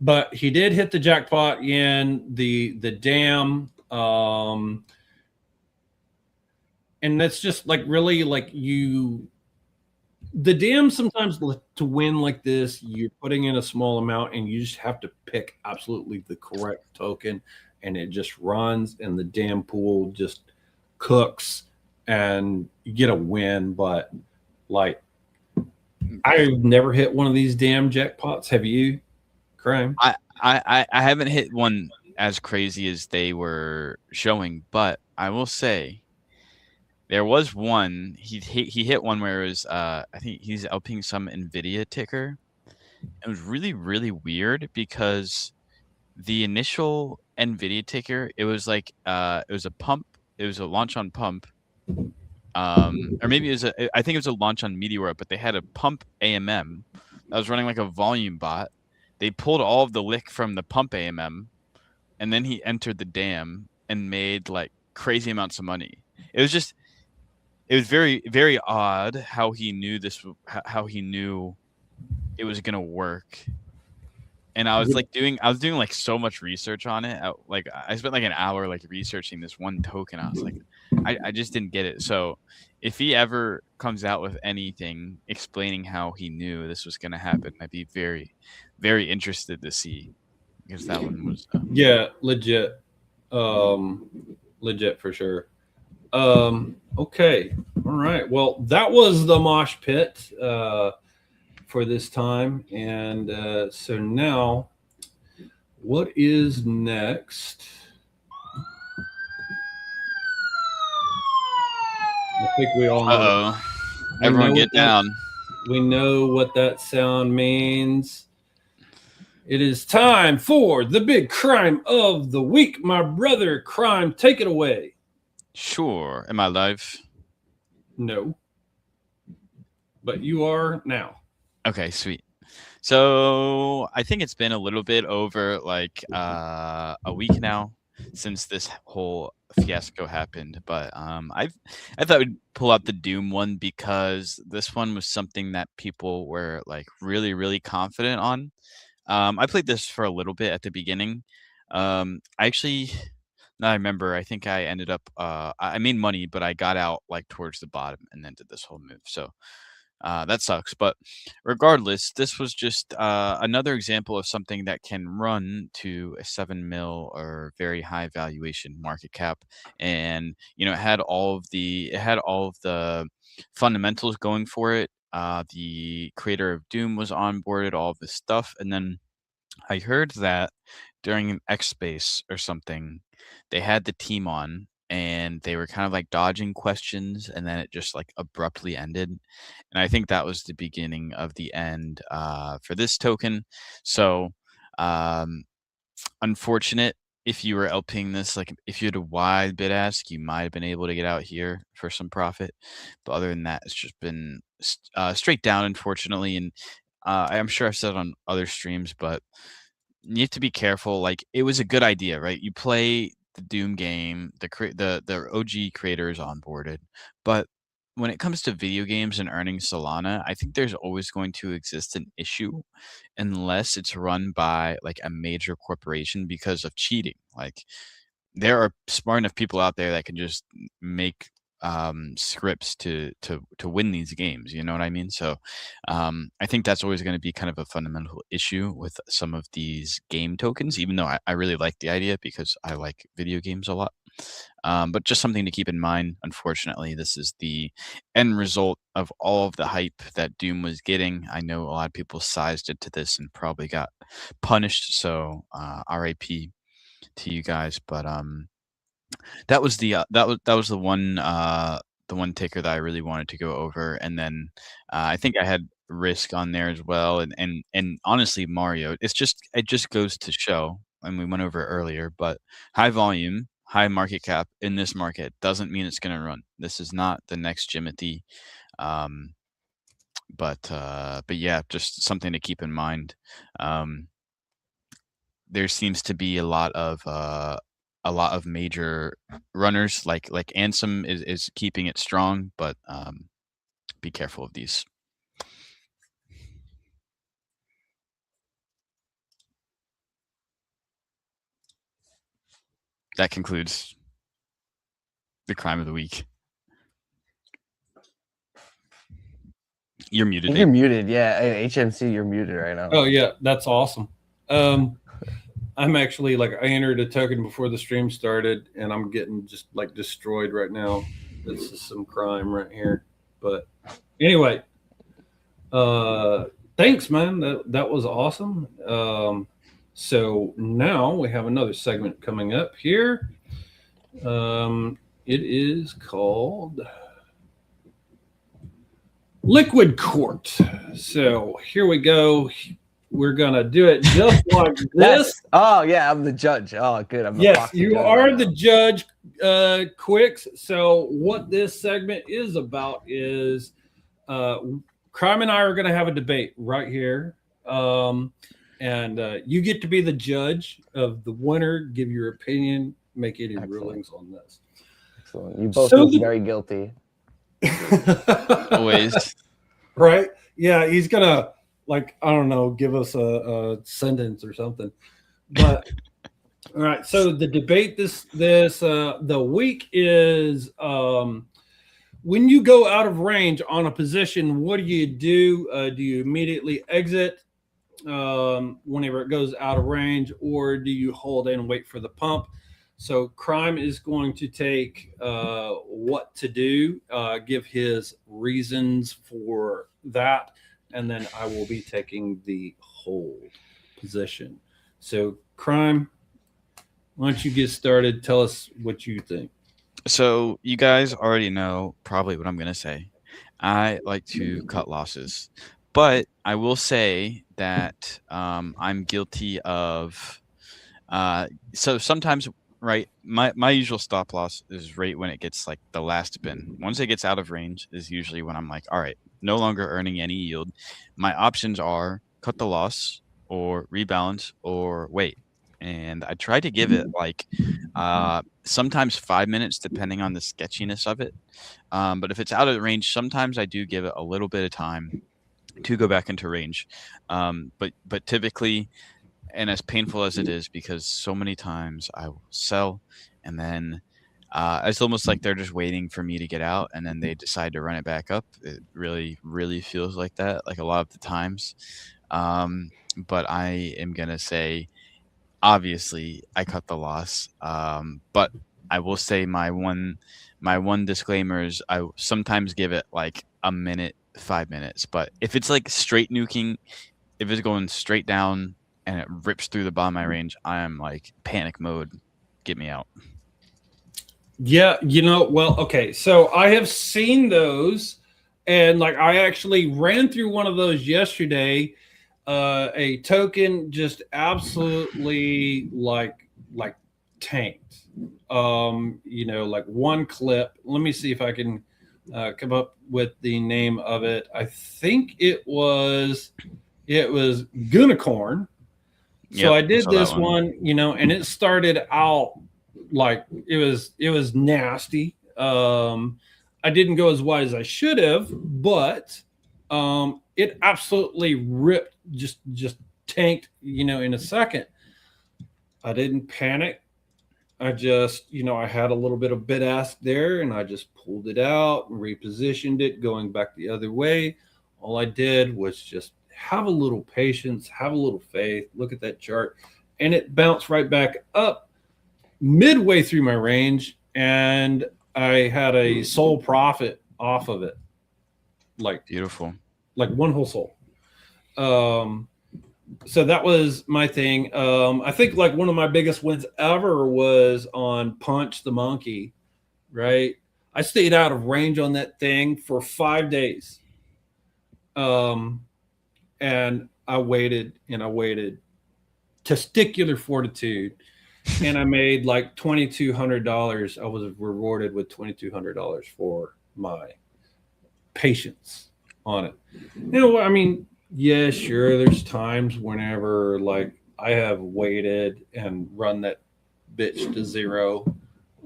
But he did hit the jackpot in the Dam, and that's just like really like the Dam sometimes to win like this, you're putting in a small amount and you just have to pick absolutely the correct token, and it just runs, and the Dam pool just cooks, and you get a win. But like, I've never hit one of these Dam jackpots. Have you? Crime. I haven't hit one as crazy as they were showing, but I will say there was one he hit one where it was I think he's LPing some Nvidia ticker. It was really, really weird because the initial Nvidia ticker, it was like it was a pump, it was a launch on pump, or maybe it was I think it was a launch on Meteor, but they had a pump AMM that was running like a volume bot. they pulled all of the lick from the pump AMM, and then he entered the dam and made like crazy amounts of money. It was very, very odd how he knew how he knew it was gonna work. And I was doing like so much research on it. I spent like an hour like researching this one token. I was like, I just didn't get it. So if he ever comes out with anything explaining how he knew this was going to happen, I'd be very, very interested to see, because that one was yeah, legit, legit for sure. Okay, all right. Well, that was the mosh pit for this time, and so now, what is next? I think we all know. Everyone get down. We know what that sound means. It is time for the big crime of the week. My brother Crime, take it away. Sure. Am I live? No. But you are now. Okay, sweet. So I think it's been a little bit over like a week now since this whole fiasco happened, but I thought we'd pull out the Doom one because this one was something that people were like really, really confident on. I played this for a little bit at the beginning. I actually, now I remember, I think I ended up I made money, but I got out like towards the bottom and then did this whole move. So that sucks. But regardless, this was just another example of something that can run to a 7 mil or very high valuation market cap. And, you know, it had all of the fundamentals going for it. The creator of Doom was onboarded, all of this stuff. And then I heard that during an X Space or something, they had the team on and they were kind of like dodging questions, and then it just like abruptly ended. And I think that was the beginning of the end for this token. So unfortunate. If you were LPing this, like if you had a wide bid ask, you might have been able to get out here for some profit. But other than that, it's just been straight down, unfortunately. And I'm sure I've said it on other streams, but you have to be careful. Like, it was a good idea, right? You play the Doom game, the OG creator is onboarded, but when it comes to video games and earning Solana, I think there's always going to exist an issue unless it's run by like a major corporation because of cheating. Like, there are smart enough people out there that can just make scripts to win these games. You know what I mean? So I think that's always going to be kind of a fundamental issue with some of these game tokens, even though I really like the idea because I like video games a lot. But just something to keep in mind. Unfortunately, this is the end result of all of the hype that Doom was getting. I know a lot of people sized it to this and probably got punished. So RIP to you guys. But that was the one ticker that I really wanted to go over. And then I think I had Risk on there as well. And honestly, Mario, it just goes to show, and we went over it earlier, but high volume, high market cap in this market doesn't mean it's going to run. This is not the next Jimothy. But yeah, just something to keep in mind. There seems to be a lot of major runners like Ansem is keeping it strong, but be careful of these. That concludes the crime of the week. You're muted. You're muted. Yeah, HMC, you're muted right now. Oh yeah, that's awesome. I'm actually like, I entered a token before the stream started, and I'm getting just like destroyed right now. This is some crime right here. But anyway, thanks, man. That was awesome. So now we have another segment coming up here. It is called Liquid Court. So here we go. We're gonna do it just like this. Oh yeah, I'm the judge. Oh good. I'm yes, you are the judge, Quicks. So what this segment is about is Crime and I are gonna have a debate right here. And and you get to be the judge of the winner. Give your opinion, make any rulings on this. Excellent. You both So look the- very guilty. Always. Right? Yeah, he's gonna, like, I don't know, give us a sentence or something. But all right, so the debate the week is when you go out of range on a position, what do you do? Do you immediately exit whenever it goes out of range, or do you hold and wait for the pump? So Crime is going to take what to do, give his reasons for that, and then I will be taking the hold position. So Crime, why don't you get started? Tell us what you think. So you guys already know probably what I'm going to say. I like to cut losses, but I will say that I'm guilty of. So sometimes, right? My usual stop loss is right when it gets like the last spin. Once it gets out of range is usually when I'm like, all right, no longer earning any yield. My options are cut the loss or rebalance or wait. And I try to give it like sometimes 5 minutes, depending on the sketchiness of it. But if it's out of range, sometimes I do give it a little bit of time to go back into range. But typically, and as painful as it is, because so many times I will sell, and then it's almost like they're just waiting for me to get out, and then they decide to run it back up. It really, really feels like that, like a lot of the times. But I am gonna say, obviously, I cut the loss. But I will say my one disclaimer is I sometimes give it like a minute, 5 minutes. But if it's like straight nuking, if it's going straight down and it rips through the bottom of my range, I am like panic mode. Get me out. Yeah, well, okay. So I have seen those, and like I actually ran through one of those yesterday. A token just absolutely like tanked. Like one clip. Let me see if I can come up with the name of it. I think it was Gunicorn. So Yep, I did saw that this one. one, and it started out like it was nasty. I didn't go as wide as I should have, but it absolutely ripped, just tanked, in a second. I didn't panic. I just, I had a little bit of bid ask there, and I just pulled it out and repositioned it, going back the other way. All I did was just have a little patience, have a little faith, look at that chart, and it bounced right back up midway through my range, and I had a soul profit off of it. Like Beautiful. Like one whole soul. So that was my thing. I think like one of my biggest wins ever was on Punch the Monkey, right? I stayed out of range on that thing for 5 days. And I waited and I waited. Testicular fortitude. And I made like $2,200. I was rewarded with $2,200 for my patience on it. I mean, yeah, sure. There's times whenever like I have waited and run that bitch to zero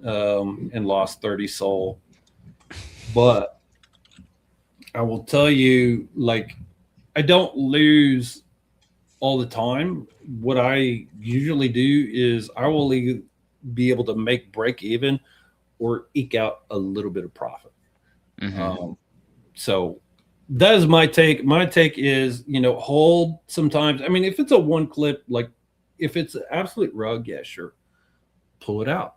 and lost 30 soul. But I will tell you, like, I don't lose all the time. What I usually do is I will either be able to make break even or eke out a little bit of profit. Mm-hmm. So that is my take. My take is, hold sometimes. I mean, if it's a one clip, like if it's an absolute rug, yeah, sure, pull it out.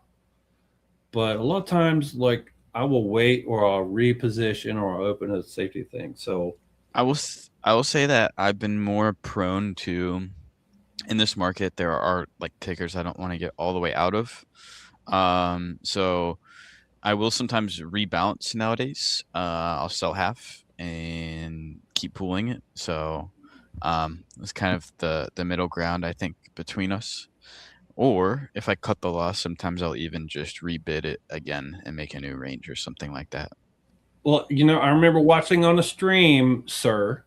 But a lot of times, like I will wait or I'll reposition or I'll open a safety thing. So I will say that I've been more prone to, in this market, there are like tickers I don't want to get all the way out of. So I will sometimes rebalance nowadays. I'll sell half and keep pooling it. So it's kind of the middle ground, I think, between us. Or if I cut the loss, sometimes I'll even just rebid it again and make a new range or something like that. well, I remember watching on a stream, sir,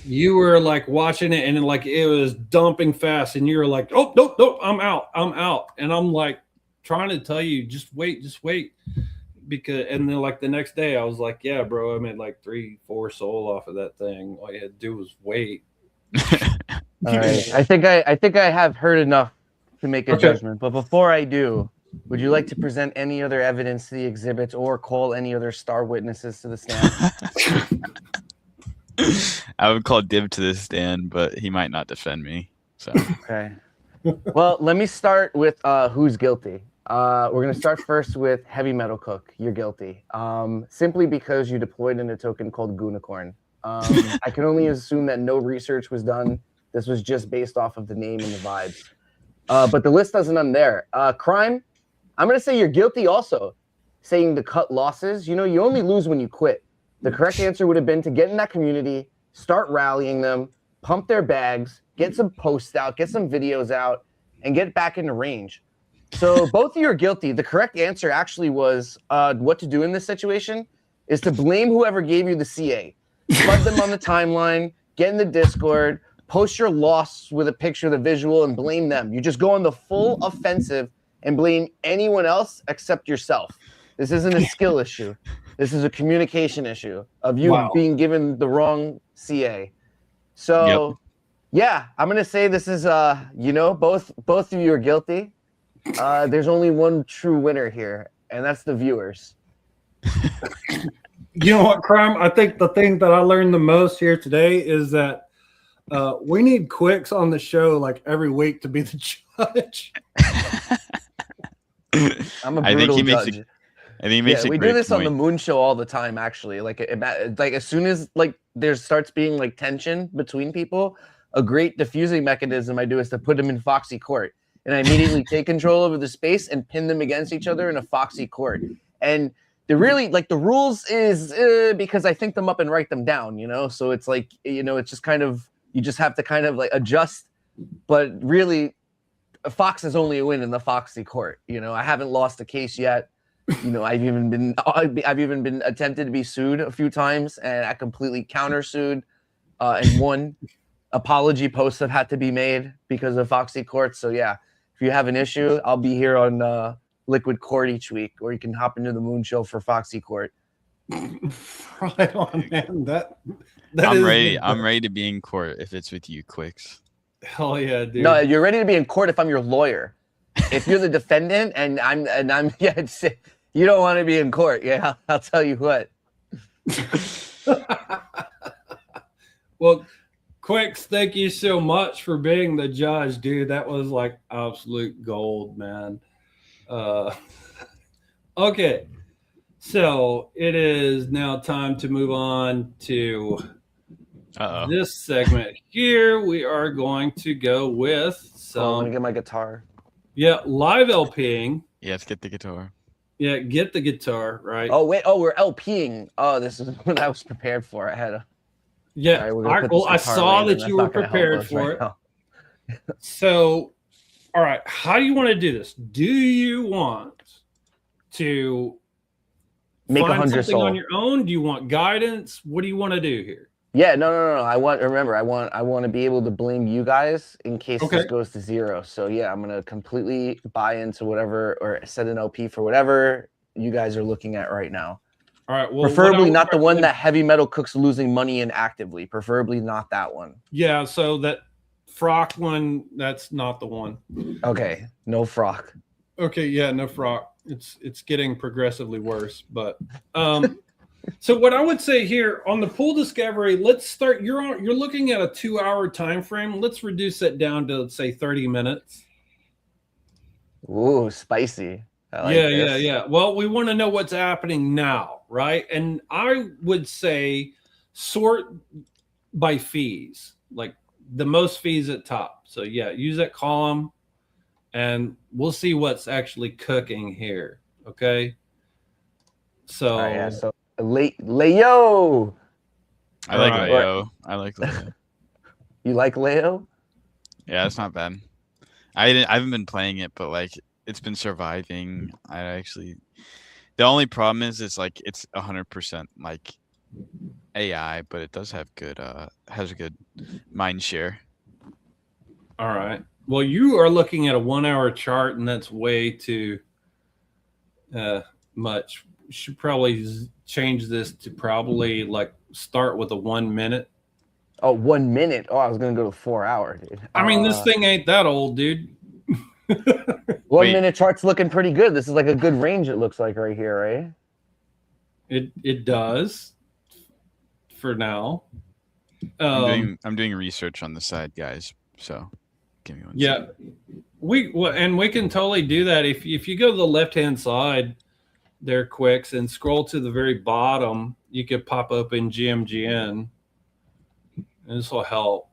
you were like watching it and like it was dumping fast and you were like, oh, nope, I'm out. And I'm like trying to tell you, just wait. Because, and then like the next day I was like, yeah, bro, I made like 3-4 soul off of that thing. All you had to do was wait. All right. I think I have heard enough to make a judgment. But before I do, would you like to present any other evidence to the exhibit or call any other star witnesses to the stand? I would call Dib to the stand, but he might not defend me. So okay. Well, let me start with who's guilty. We're gonna start first with Heavy Metal Cook. You're guilty. Simply because you deployed in a token called Goonicorn. I can only assume that no research was done. This was just based off of the name and the vibes. But the list doesn't end there. Crime, I'm gonna say you're guilty also. Saying to cut losses, you only lose when you quit. The correct answer would have been to get in that community, start rallying them, pump their bags, get some posts out, get some videos out, and get back into range. So both of you are guilty. The correct answer actually was what to do in this situation is to blame whoever gave you the CA. Flood them on the timeline, get in the Discord, post your loss with a picture of the visual, and blame them. You just go on the full offensive and blame anyone else except yourself. This isn't a skill issue. This is a communication issue of you being given the wrong CA. So, yeah, I'm going to say this is, both of you are guilty. There's only one true winner here, and that's the viewers. You know what, Crime? I think the thing that I learned the most here today is that we need Quicks on the show like every week to be the judge. I'm a brutal judge. And he makes we do this on the Moon Show all the time, actually. Like as soon as like there starts being like tension between people, a great diffusing mechanism I do is to put them in Foxy Court, and I immediately take control over the space and pin them against each other in a Foxy Court. And the rules is because I think them up and write them down, So it's like it's just kind of you just have to kind of like adjust, but really, a Fox is only a win in the Foxy Court. I haven't lost a case yet. I've even been attempted to be sued a few times, and I completely countersued, and won. Apology posts have had to be made because of Foxy Court. So yeah, if you have an issue, I'll be here on Liquid Court each week, or you can hop into the Moon Show for Foxy Court. Right on, man. That I'm ready. I'm ready to be in court if it's with you, Quicks. Hell yeah, dude. No, you're ready to be in court if I'm your lawyer. If you're the defendant and I'm you don't want to be in court. Yeah, I'll tell you what. Well, Quicks, thank you so much for being the judge, dude. That was like absolute gold, man. Okay, so it is now time to move on to this segment here. We are going to go with some. I'm gonna get my guitar. Yeah, live LPing. Yeah, let's get the guitar. Yeah, get the guitar, right? Oh, wait. Oh, we're LPing. Oh, this is what I was prepared for. I had a. Yeah, I saw that you were prepared for it. So, all right, how do you want to do this? Do you want to make find 100 something on your own? Do you want guidance? What do you want to do here? Yeah, no. I want to be able to blame you guys in case this goes to zero. So yeah, I'm gonna completely buy into whatever or set an LP for whatever you guys are looking at right now. All right. Well, preferably not the one that Heavy Metal Cook's losing money in actively. Preferably not that one. Yeah. So that Frock one, that's not the one. Okay. No Frock. Okay. Yeah. No Frock. It's getting progressively worse, but so what I would say here on the pool discovery, let's start. You're looking at a 2-hour time frame. Let's reduce that down to, let's say, 30 minutes. Ooh, spicy. I like this. Yeah. Well, we want to know what's happening now, right? And I would say sort by fees, like the most fees at top. So yeah, use that column, and we'll see what's actually cooking here. Okay. So. All right, yeah, so Leo. I like Leo. I like Leo. You like Leo? Yeah, it's not bad. I haven't been playing it, but like it's been surviving. The only problem is it's like it's 100% like AI, but it does have good has a good mind share. All right. Well, you are looking at a 1 hour chart, and that's way too much. Should probably change this to probably like start with a 1 minute. Oh, 1 minute. Oh, I was gonna go to 4 hour, dude. I mean, this thing ain't that old, dude. 1 minute chart's looking pretty good. This is like a good range. It looks like right here, right? It does for now. I'm doing research on the side, guys. So give me one. Yeah, second. we can totally do that if you go to the left hand side there, Quicks, and scroll to the very bottom. You could pop up in GMGN, and this will help.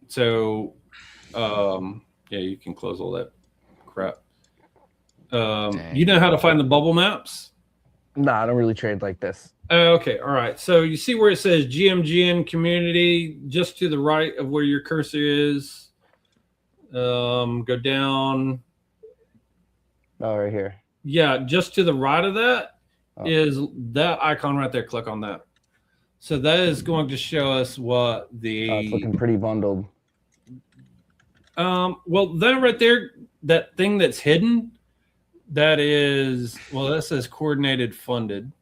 So, yeah, you can close all that crap. You know how to find the bubble maps? Nah, I don't really trade like this. Okay, all right. So you see where it says GMGN community, just to the right of where your cursor is. Go down. Oh, right here. Yeah, just to the right of that is that icon right there. Click on that. So that is going to show us what the. It's looking pretty bundled. Well, that right there, that thing that's hidden, that is, well, that says coordinated funded.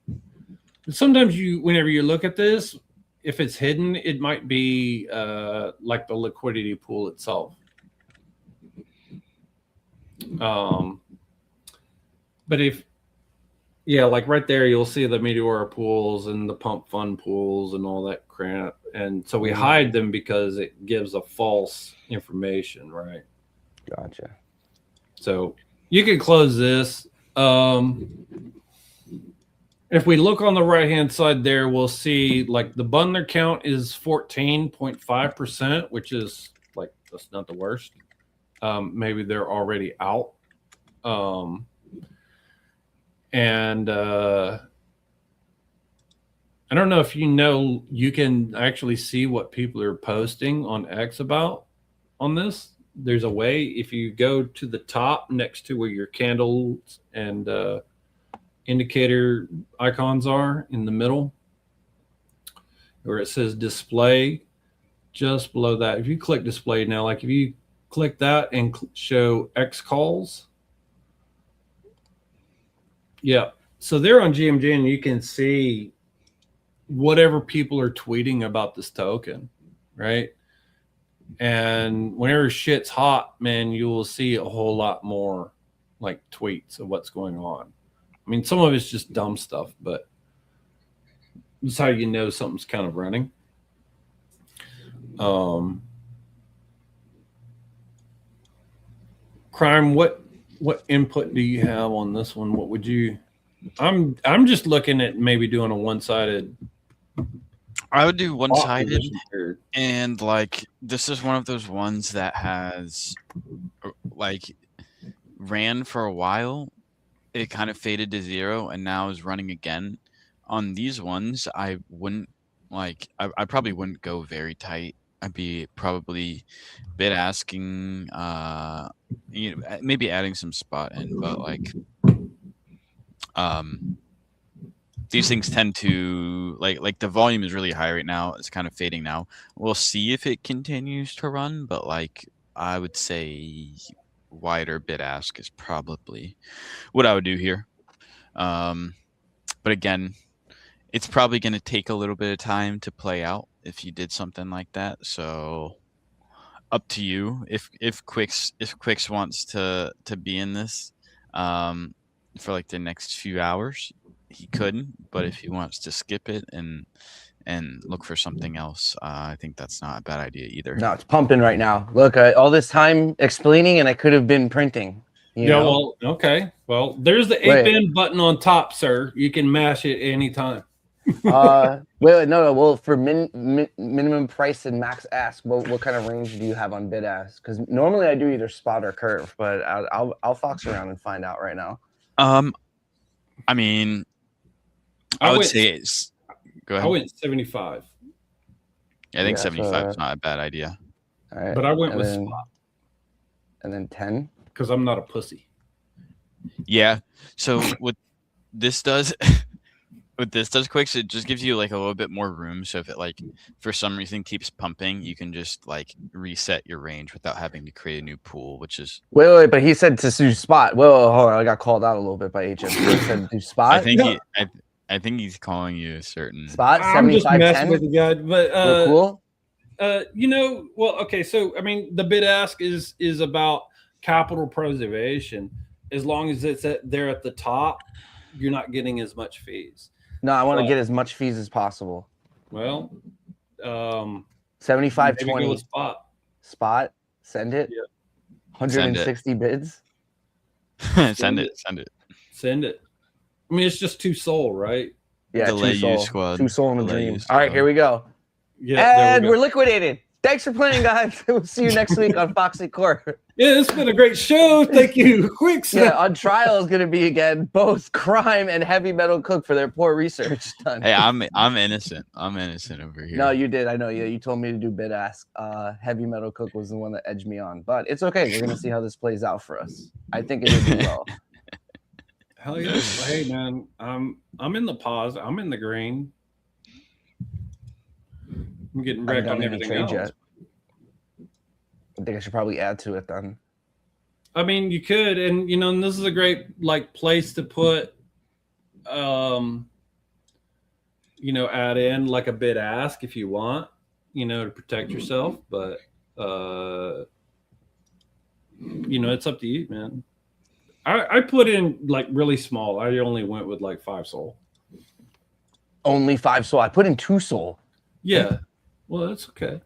Sometimes whenever you look at this, if it's hidden, it might be like the liquidity pool itself. But yeah, like right there, you'll see the Meteora pools and the pump fund pools and all that crap. And so we hide them because it gives a false information, right? Gotcha. So you can close this. If we look on the right-hand side there, we'll see like the bundler count is 14.5%, which is like, that's not the worst. Maybe they're already out. And I don't know if you can actually see what people are posting on X about on this. There's a way, if you go to the top next to where your candles and indicator icons are in the middle, where it says display, just below that. If you click display now, like if you click that and show X calls, yeah. So there on GMGN, you can see whatever people are tweeting about this token, right? And whenever shit's hot, man, you will see a whole lot more like tweets of what's going on. I mean, some of it's just dumb stuff, but this is how you know something's kind of running. Crime, what input do you have on this one? What would you? I'm just looking at maybe doing a one-sided. I would do one-sided, and like this is one of those ones that has like ran for a while. It kind of faded to zero and now is running again. On these ones, I wouldn't like. I probably wouldn't go very tight. I'd be probably bid asking, maybe adding some spot in, but like, these things tend to like the volume is really high right now. It's kind of fading now. We'll see if it continues to run, but like I would say wider bid ask is probably what I would do here. But again, it's probably going to take a little bit of time to play out if you did something like that. So up to you. If Quicks wants to be in this for like the next few hours, he couldn't. But if he wants to skip it and look for something else, I think that's not a bad idea either. No, it's pumping right now. Look, all this time explaining, and I could have been printing. You know? Well, okay. Well, there's the 8-pin button on top, sir. You can mash it anytime. wait, no. Well, for minimum price and max ask, what kind of range do you have on bid ask? Because normally I do either spot or curve, but I'll fox around and find out right now. I mean, I would say it's. Go ahead. I went 75. Yeah, I think 75 is not a bad idea. All right, but I went with spot. And then 10. Because I'm not a pussy. Yeah. So what this does, what this does, Quicks, it just gives you like a little bit more room. So if it like for some reason keeps pumping, you can just like reset your range without having to create a new pool, which is. Wait, but he said to do spot. Whoa, hold on, I got called out a little bit by HM. He said do I spot. think I think he's calling you a certain. Spot I'm just 75 messing 10. with you guys, but Real cool. well, okay. So I mean, the bid ask is about capital preservation. As long as it's there at the top, you're not getting as much fees. No, I want to get as much fees as possible. Well, 75 maybe go 20 with spot. spot. Send it. Yeah. 160 bids. Send it. Send it. I mean, it's just 2 soul, right? Yeah, Delay 2 you soul. squad. 2 soul in a Delay you dream. All right, squad. here we go. Yeah, And we're liquidated. Thanks for playing, guys. We'll see you next week on Foxy Court. Yeah, it's been a great show. Thank you. Quick. Yeah, on trial is going to be again both Crime and Heavy Metal Cook for their poor research done. Hey, I'm innocent. I'm innocent over here. No, you did. I know. Yeah, you told me to do bid ask. Heavy Metal Cook was the one that edged me on, but it's okay. We're gonna see how this plays out for us. I think it will do well. Hell yeah. Hey man, I'm in the pause. I'm in the green. I'm getting wrecked on everything else. Yet. I think I should probably add to it then. I mean, you could, and and this is a great like place to put, add in like a bid ask if you want, to protect yourself. But it's up to you, man. I put in like really small. I only went with like 5 soul. Only 5 soul. I put in 2 soul. Yeah. Well, that's okay.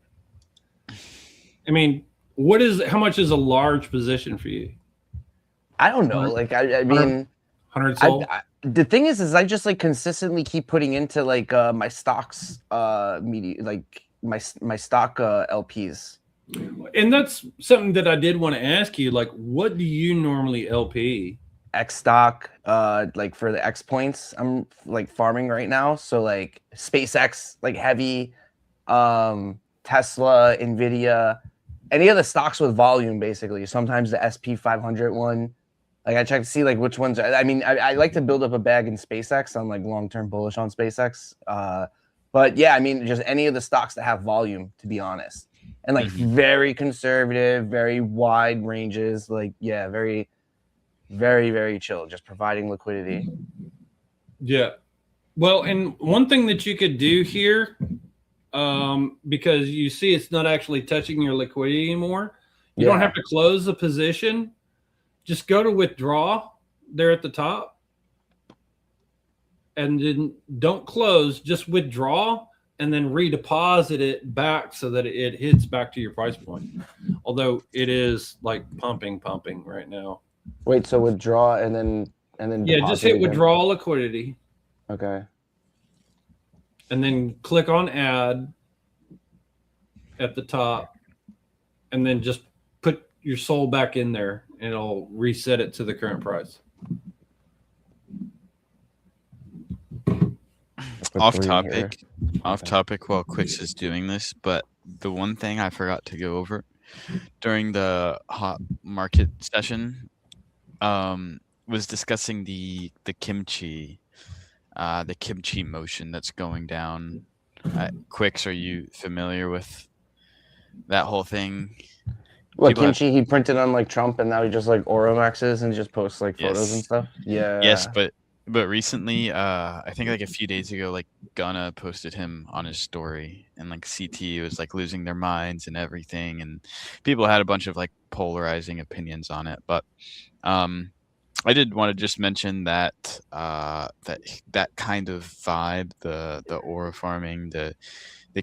I mean, how much is a large position for you? I don't know. Like, I mean, 100 soul. The thing is I just like consistently keep putting into like my stocks, media, like my stock LPs. And that's something that I did want to ask you. Like, what do you normally LP? X stock, like for the X points, I'm like farming right now. So like SpaceX, like heavy, Tesla, Nvidia, any of the stocks with volume, basically. Sometimes the SP 500 one. Like I check to see like which ones. I mean, I like to build up a bag in SpaceX. I'm like long-term bullish on SpaceX. But yeah, I mean, just any of the stocks that have volume, to be honest, and like very conservative, very wide ranges. Like yeah, very, very, very chill. Just providing liquidity. Yeah. Well, and one thing that you could do here, because you see it's not actually touching your liquidity anymore. You don't have to close the position. Just go to withdraw there at the top. And then don't close, just withdraw and then redeposit it back so that it hits back to your price point. Although it is like pumping right now. Wait, so withdraw and then yeah, just hit withdraw liquidity. Okay. And then click on add at the top, and then just put your soul back in there, and it'll reset it to the current price. Off topic while Quicks is doing this, but the one thing I forgot to go over during the hot market session was discussing the kimchi motion that's going down. Quicks, are you familiar with that whole thing? What, kimchi he printed on like Trump and now he just like Oromaxes and just posts like photos and stuff? Yeah. Yes, but recently, I think like a few days ago, like Gunna posted him on his story, and like CT was like losing their minds and everything, and people had a bunch of like polarizing opinions on it. But I did want to just mention that that kind of vibe, the aura farming, the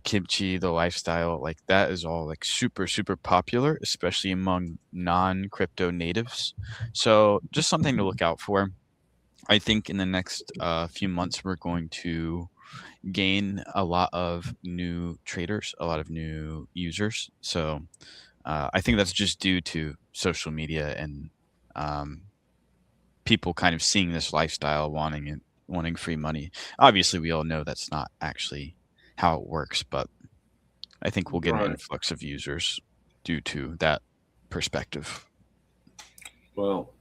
kimchi, the lifestyle, like that is all like super, super popular, especially among non-crypto natives. So just something to look out for. I think in the next few months, we're going to gain a lot of new traders, a lot of new users. So I think that's just due to social media and people kind of seeing this lifestyle, wanting free money. Obviously, we all know that's not actually how it works, but I think we'll get an influx of users due to that perspective. Well,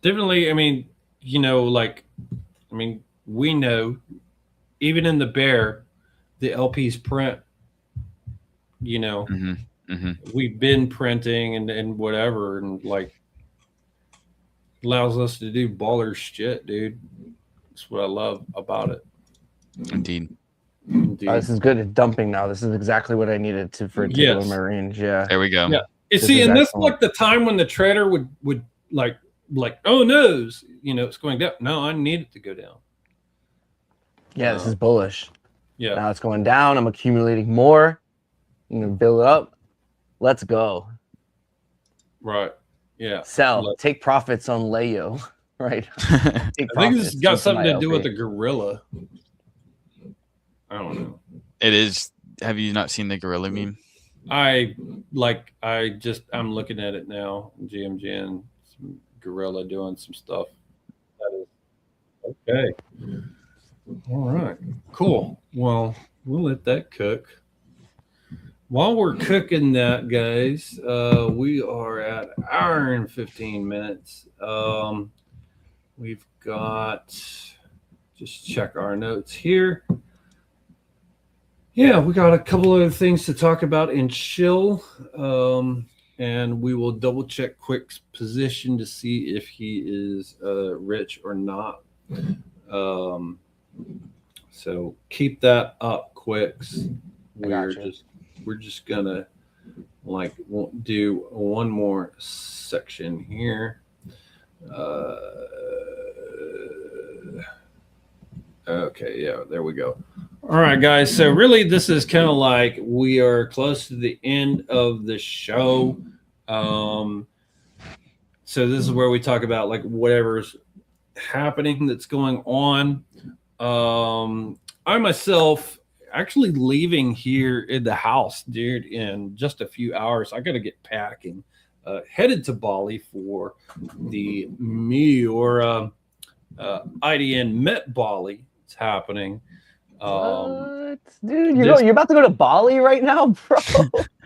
definitely. I mean, you know, like, I mean, we know even in the bear, the LPs print, you know, we've been printing and whatever, and like allows us to do baller shit, dude. That's what I love about it. Indeed. This is good at dumping now. This is exactly what I needed for it to go in my range. Yeah. There we go. Yeah. You see, and this is like the time when the trader would like, oh no, you know, it's going down. No, I need it to go down. Yeah, this is bullish. Yeah. Now it's going down. I'm accumulating more. I'm gonna build it up. Let's go. Right. Yeah. Sell. Take profits on Leo. Right. I think this has got something to do with the gorilla. I don't know. It is. Have you not seen the gorilla meme? I'm looking at it now. GMGN, some gorilla doing some stuff. That is okay. All right. Cool. Well, we'll let that cook. While we're cooking that, guys, we are at an hour and 15 minutes. We've got, just check our notes here. Yeah, we got a couple other things to talk about in chill. And we will double check Quick's position to see if he is rich or not. So keep that up, Quicks. We're just gonna like do one more section here. Okay, yeah, there we go. All right, guys. So really, this is kind of like we are close to the end of the show. So this is where we talk about like whatever's happening that's going on. I myself actually leaving here in the house, dude, in just a few hours. I got to get packing. Headed to Bali for the Meteora IDN Met Bali. It's happening. What? Dude, you're about to go to Bali right now, bro?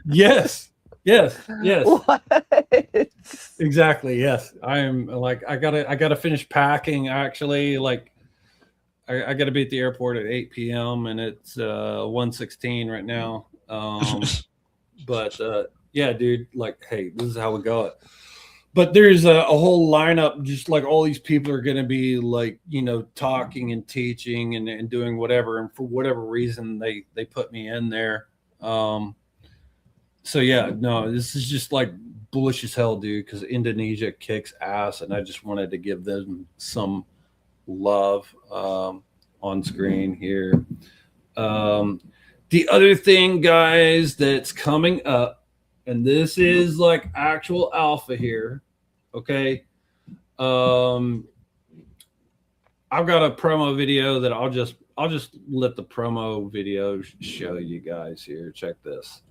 Yes. What? Exactly. Yes. I am like, I gotta finish packing actually. Like I gotta be at the airport at 8 p.m. and it's 1:16 right now. But yeah, dude, like, hey, this is how we go. But there's a whole lineup, just like all these people are going to be like, you know, talking and teaching and doing whatever. And for whatever reason, they put me in there. So, yeah, no, this is just like bullish as hell, dude, because Indonesia kicks ass. And I just wanted to give them some love on screen here. The other thing, guys, that's coming up, and this is like actual alpha here, okay? I've got a promo video that I'll just let the promo video show you guys here. Check this.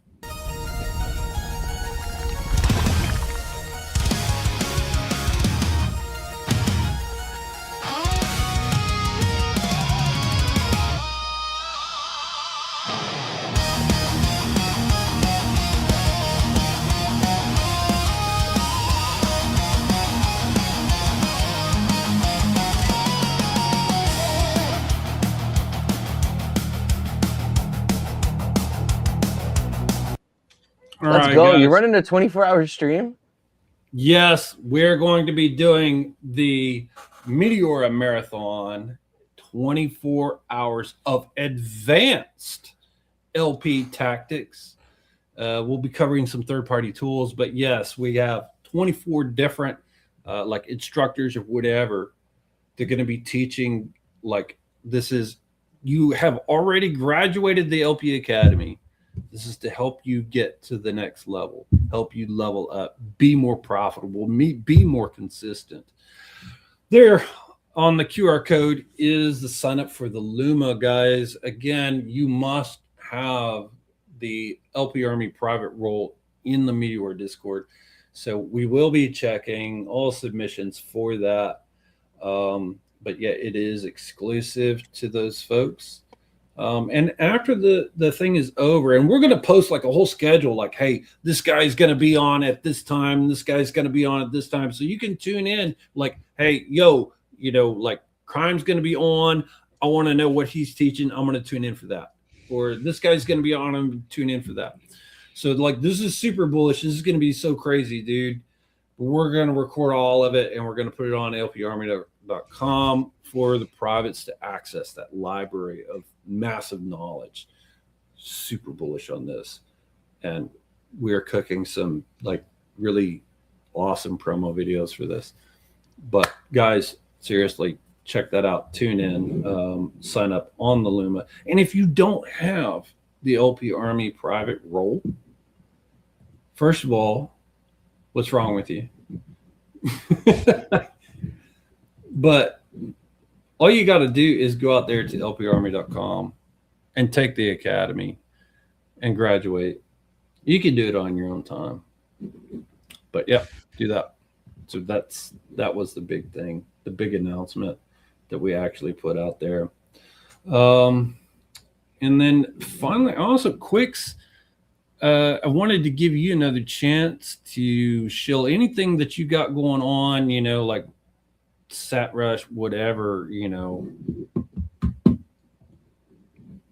Let's go. You're running a 24-hour stream? Yes, we're going to be doing the Meteora Marathon, 24 hours of advanced LP tactics. We'll be covering some third-party tools, but yes, we have 24 different like instructors or whatever. They're going to be teaching like this is, you have already graduated the LP Academy. This is to help you get to the next level, help you level up, be more profitable, be more consistent. There on the QR code is the sign up for the Luma, guys. Again, you must have the LP Army private role in the Meteor Discord. So we will be checking all submissions for that. But yeah, it is exclusive to those folks. And after the thing is over, and we're going to post like a whole schedule, like, hey, this guy's going to be on at this time. This guy's going to be on at this time. So you can tune in like, hey, yo, like crime's going to be on. I want to know what he's teaching. I'm going to tune in for that. Or this guy's going to be on. I'm tune in for that. So like, this is super bullish. This is going to be so crazy, dude. We're going to record all of it and we're going to put it on lparmy.com for the privates to access that library of massive knowledge. Super bullish on this. And we're cooking some like really awesome promo videos for this. But guys, seriously, check that out. Tune in, sign up on the Luma. And if you don't have the LP Army private role, first of all, what's wrong with you? But all you got to do is go out there to lparmy.com and take the academy and graduate. You can do it on your own time. But yeah, do that. So that was the big thing, the big announcement that we actually put out there. And then finally, also Quicks, I wanted to give you another chance to shill anything that you got going on, like Sat Rush, whatever,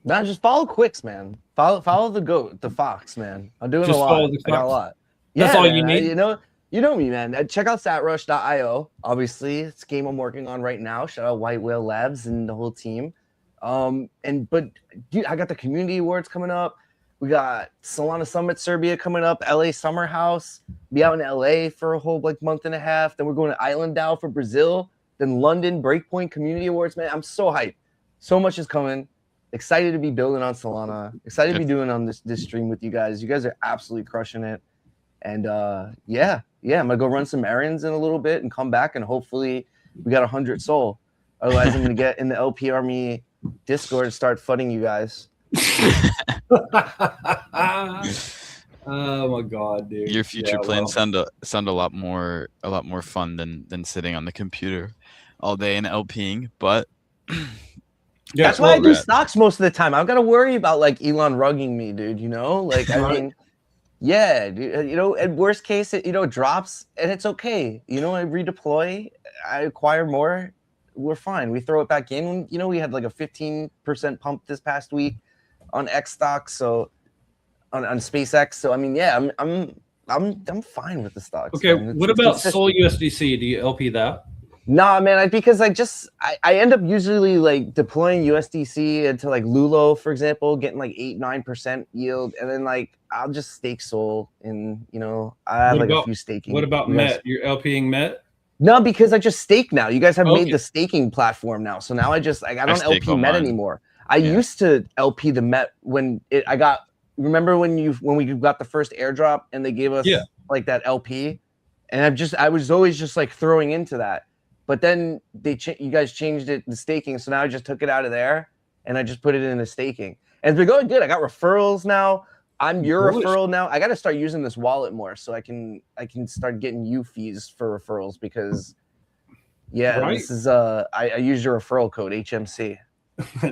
Nah, just follow Quicks, man. Follow the goat, the fox, man. I'm doing Just a lot. follow the I got a fox. lot. That's Yeah, all you man, need? You know me, man. Check out satrush.io. Obviously, it's a game I'm working on right now. Shout out White Whale Labs and the whole team. But dude, I got the community awards coming up. We got Solana Summit Serbia coming up, LA Summer House. Be out in LA for a whole month and a half. Then we're going to Island Dow for Brazil. Then London Breakpoint Community Awards, man. I'm so hyped. So much is coming. Excited to be building on Solana. Excited to be doing on this stream with you guys. You guys are absolutely crushing it. And yeah, I'm gonna go run some errands in a little bit and come back, and hopefully we got 100 soul. Otherwise, I'm gonna get in the LP Army Discord and start fudding you guys. Oh my god, dude! Your future plans sound a lot more fun than sitting on the computer all day and LPing. But that's why I do stocks most of the time. I've got to worry about Elon rugging me, dude. I mean. Yeah, dude, at worst case, it drops and it's okay. I redeploy, I acquire more, we're fine. We throw it back in. We had a 15% pump this past week on X stock, so on SpaceX. So I mean, yeah, I'm fine with the stocks. Okay, what about consistent. Sol USDC? Do you LP that? Nah, man, because I end up usually deploying USDC into Lulo, for example, getting 8-9% yield, and then I'll just stake Sol, and I have a few staking. What about Met? You're LPing Met? No, because I just stake now. You guys have made the staking platform now, so now I don't LP Met anymore. I used to LP the Met when remember when we got the first airdrop and they gave us that LP, and I was always just throwing into that. But then you guys changed it to staking, so now I just took it out of there and I just put it into staking. And it's been going good. I got referrals now. I'm your referral now. I got to start using this wallet more so I can start getting you fees for referrals because this is I use your referral code HMC.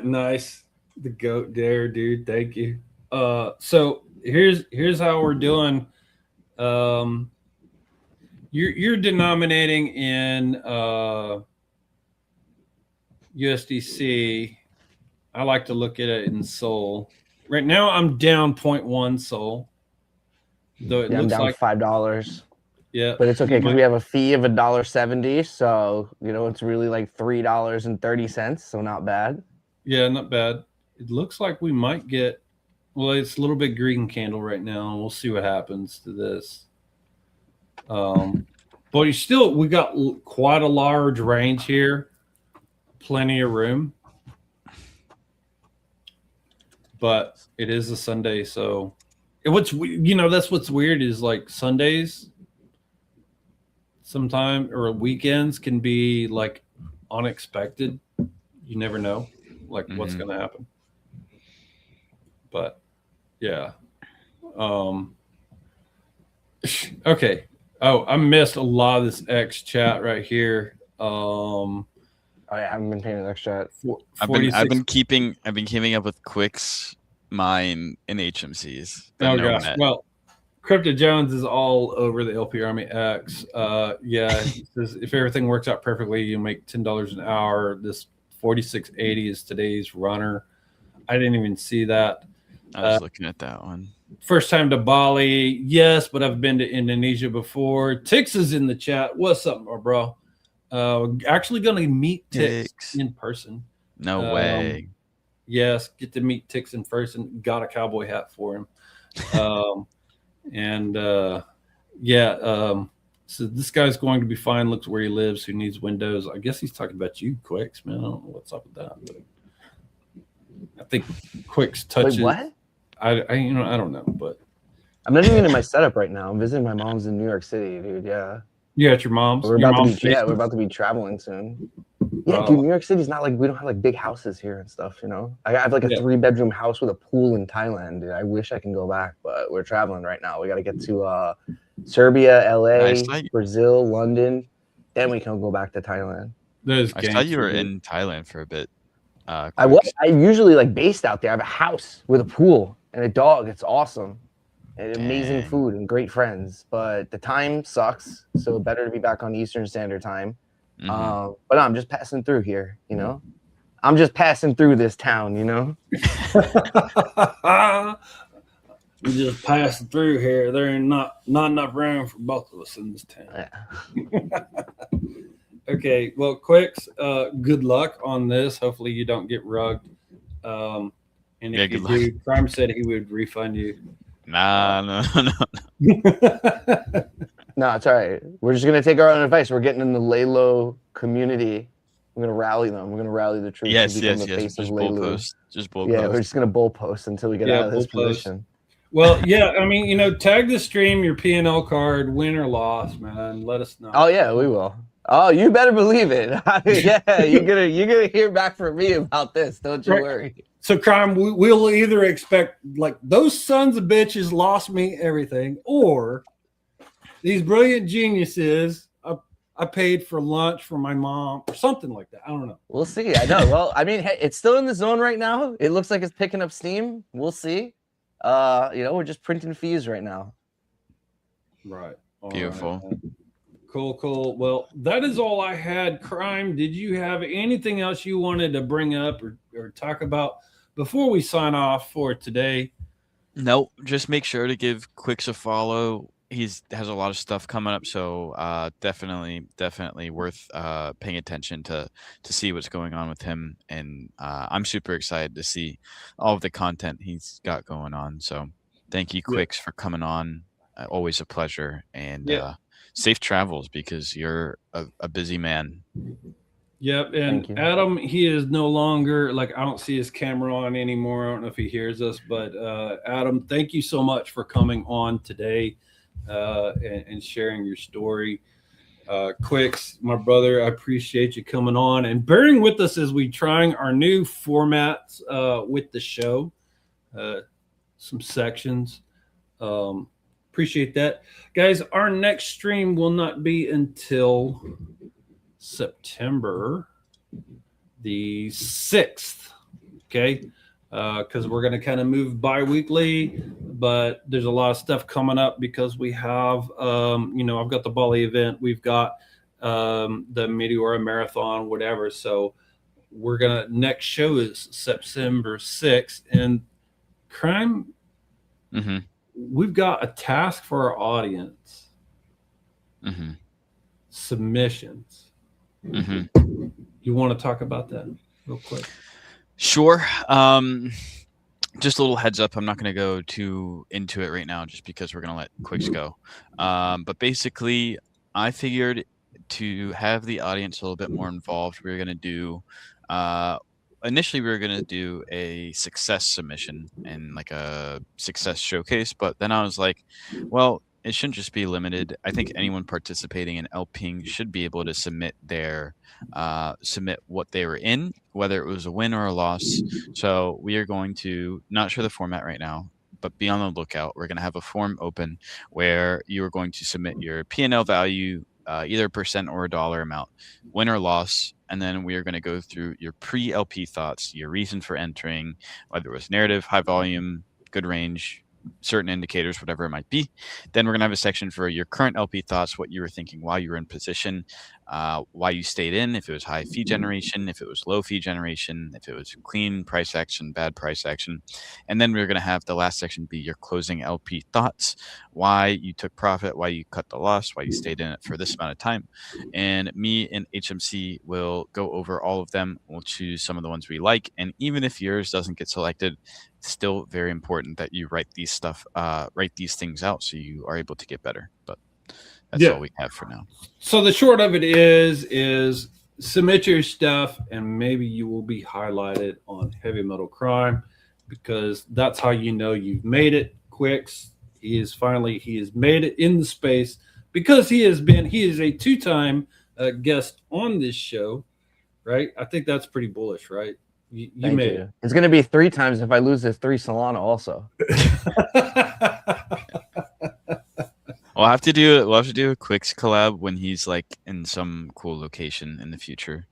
Nice, the goat there, dude. Thank you. So here's how we're doing. You're denominating in USDC. I like to look at it in Sol. Right now, I'm down 0.1 Sol. Though it looks I'm down $5. Yeah, but it's okay because we have a fee of $1.70, so it's really $3.30. So not bad. Yeah, not bad. It looks like we might get. Well, it's a little bit green candle right now. We'll see what happens to this. But we got quite a large range here, plenty of room. But it is a Sunday, so that's what's weird is Sundays sometime or weekends can be unexpected. You never know what's going to happen. But yeah. Okay. Oh, I missed a lot of this X chat right here. I haven't been paying X chat. I've been keeping up with Quick's mine in HMCs. Oh gosh. Well, Crypto Jones is all over the LP Army X. Yeah, he says if everything works out perfectly, you make $10 an hour. This 4680 is today's runner. I didn't even see that. I was looking at that one. First time to Bali, yes, but I've been to Indonesia before. Tix is in the chat. What's up, my bro? Actually going to meet Tix in person. No way. Yes, get to meet Tix in person. Got a cowboy hat for him. So this guy's going to be fine. Looks where he lives. Who needs windows? I guess he's talking about you, Quicks, man. I don't know what's up with that. But I think Quicks touches. Wait, what? I don't know, but I'm not even in my setup right now. I'm visiting my mom's in New York City, dude. Yeah. You at your mom's? We're about to be traveling soon. Yeah, dude, New York City's not like we don't have like big houses here and stuff, you know. I have like a 3-bedroom house with a pool in Thailand, dude. I wish I can go back, but we're traveling right now. We got to get to Serbia, LA, Brazil, London, then we can go back to Thailand. I saw you were in Thailand for a bit. I usually like based out there. I have a house with a pool and a dog. It's awesome. And amazing food and great friends, but the time sucks. So better to be back on Eastern Standard Time. Mm-hmm. But I'm just passing through here, you know. I'm just passing through this town, you know. We're just passing through here. There ain't not enough room for both of us in this town. Yeah. Okay, well, Quicks, good luck on this. Hopefully you don't get rugged. And if you do, Crime said he would refund you. No. No, it's all right. We're just gonna take our own advice. We're getting in the Lalo community. We're gonna rally them. We're gonna rally the troops. Yes. Just bull post. We're just gonna bull post until we get out of this position. Well, yeah, I mean, you know, tag the stream, your P&L card, win or loss, man. Let us know. Oh yeah, we will. Oh, you better believe it. Yeah, you're gonna hear back from me about this. Don't you worry. So, Crime, we'll either expect like those sons of bitches lost me everything, or these brilliant geniuses, I paid for lunch for my mom, or something like that. I don't know. We'll see. I know. Well, I mean, hey, it's still in the zone right now. It looks like it's picking up steam. We'll see. We're just printing fees right now. Right. Beautiful. Right. Cool. Well, that is all I had. Crime, did you have anything else you wanted to bring up or talk about before we sign off for today? Nope. Just make sure to give Quicks a follow. He has a lot of stuff coming up, so definitely worth paying attention to see what's going on with him. And I'm super excited to see all of the content he's got going on. So thank you, Quicks, for coming on. Always a pleasure. And safe travels, because you're a busy man. Yep. And Adam, he is no longer, like, I don't see his camera on anymore. I don't know if he hears us, but Adam, thank you so much for coming on today and sharing your story. Quicks, my brother, I appreciate you coming on and bearing with us as we trying our new formats with the show, some sections. Appreciate that, guys. Our next stream will not be until September the 6th. Okay, because we're going to kind of move bi-weekly, but there's a lot of stuff coming up because we have I've got the Bali event, we've got the Meteora Marathon, whatever. So we're gonna, next show is September 6th. And Crime, we've got a task for our audience. Submissions. You want to talk about that real quick? Sure. Just a little heads up, I'm not going to go too into it right now just because we're going to let Quicks go. But basically, I figured to have the audience a little bit more involved, we were going to do initially we were going to do a success submission and like a success showcase, but then I was like, well, it shouldn't just be limited. I think anyone participating in LPing should be able to submit what they were in, whether it was a win or a loss. So we are going to, not sure the format right now, but be on the lookout. We're going to have a form open where you are going to submit your P&L value, either a percent or a dollar amount, win or loss. And then we are going to go through your pre-LP thoughts, your reason for entering, whether it was narrative, high volume, good range, certain indicators, whatever it might be. Then we're going to have a section for your current LP thoughts, what you were thinking while you were in position, why you stayed in, if it was high fee generation, if it was low fee generation, if it was clean price action, bad price action. And then we're going to have the last section be your closing LP thoughts, why you took profit, why you cut the loss, why you stayed in it for this amount of time. And me and HMC will go over all of them. We'll choose some of the ones we like. And even if yours doesn't get selected, it's still very important that you write these things out so you are able to get better. But that's all we have for now. So the short of it is submit your stuff, and maybe you will be highlighted on Heavy Metal Crime, because that's how you know you've made it. Quicks, he has made it in the space, because he is a 2-time guest on this show, right? I think that's pretty bullish, right? You made it. It's going to be 3 times if I lose this 3 Solana also. We'll have to do a Quicks collab when he's like in some cool location in the future.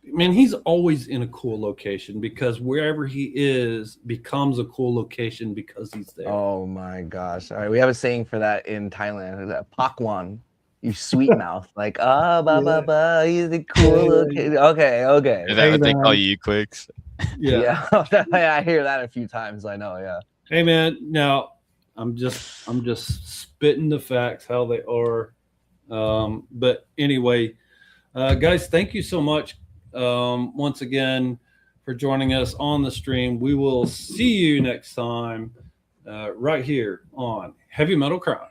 Man, he's always in a cool location, because wherever he is becomes a cool location because he's there. Oh my gosh. All right. We have a saying for that in Thailand. Pakwan. You sweet mouth. Like, he's a cool location. Okay. Is that what they call you, Quicks? Yeah. I hear that a few times. I know, yeah. Hey man, now I'm just spitting the facts how they are. But anyway, guys, thank you so much once again for joining us on the stream. We will see you next time right here on Heavy Metal Crime.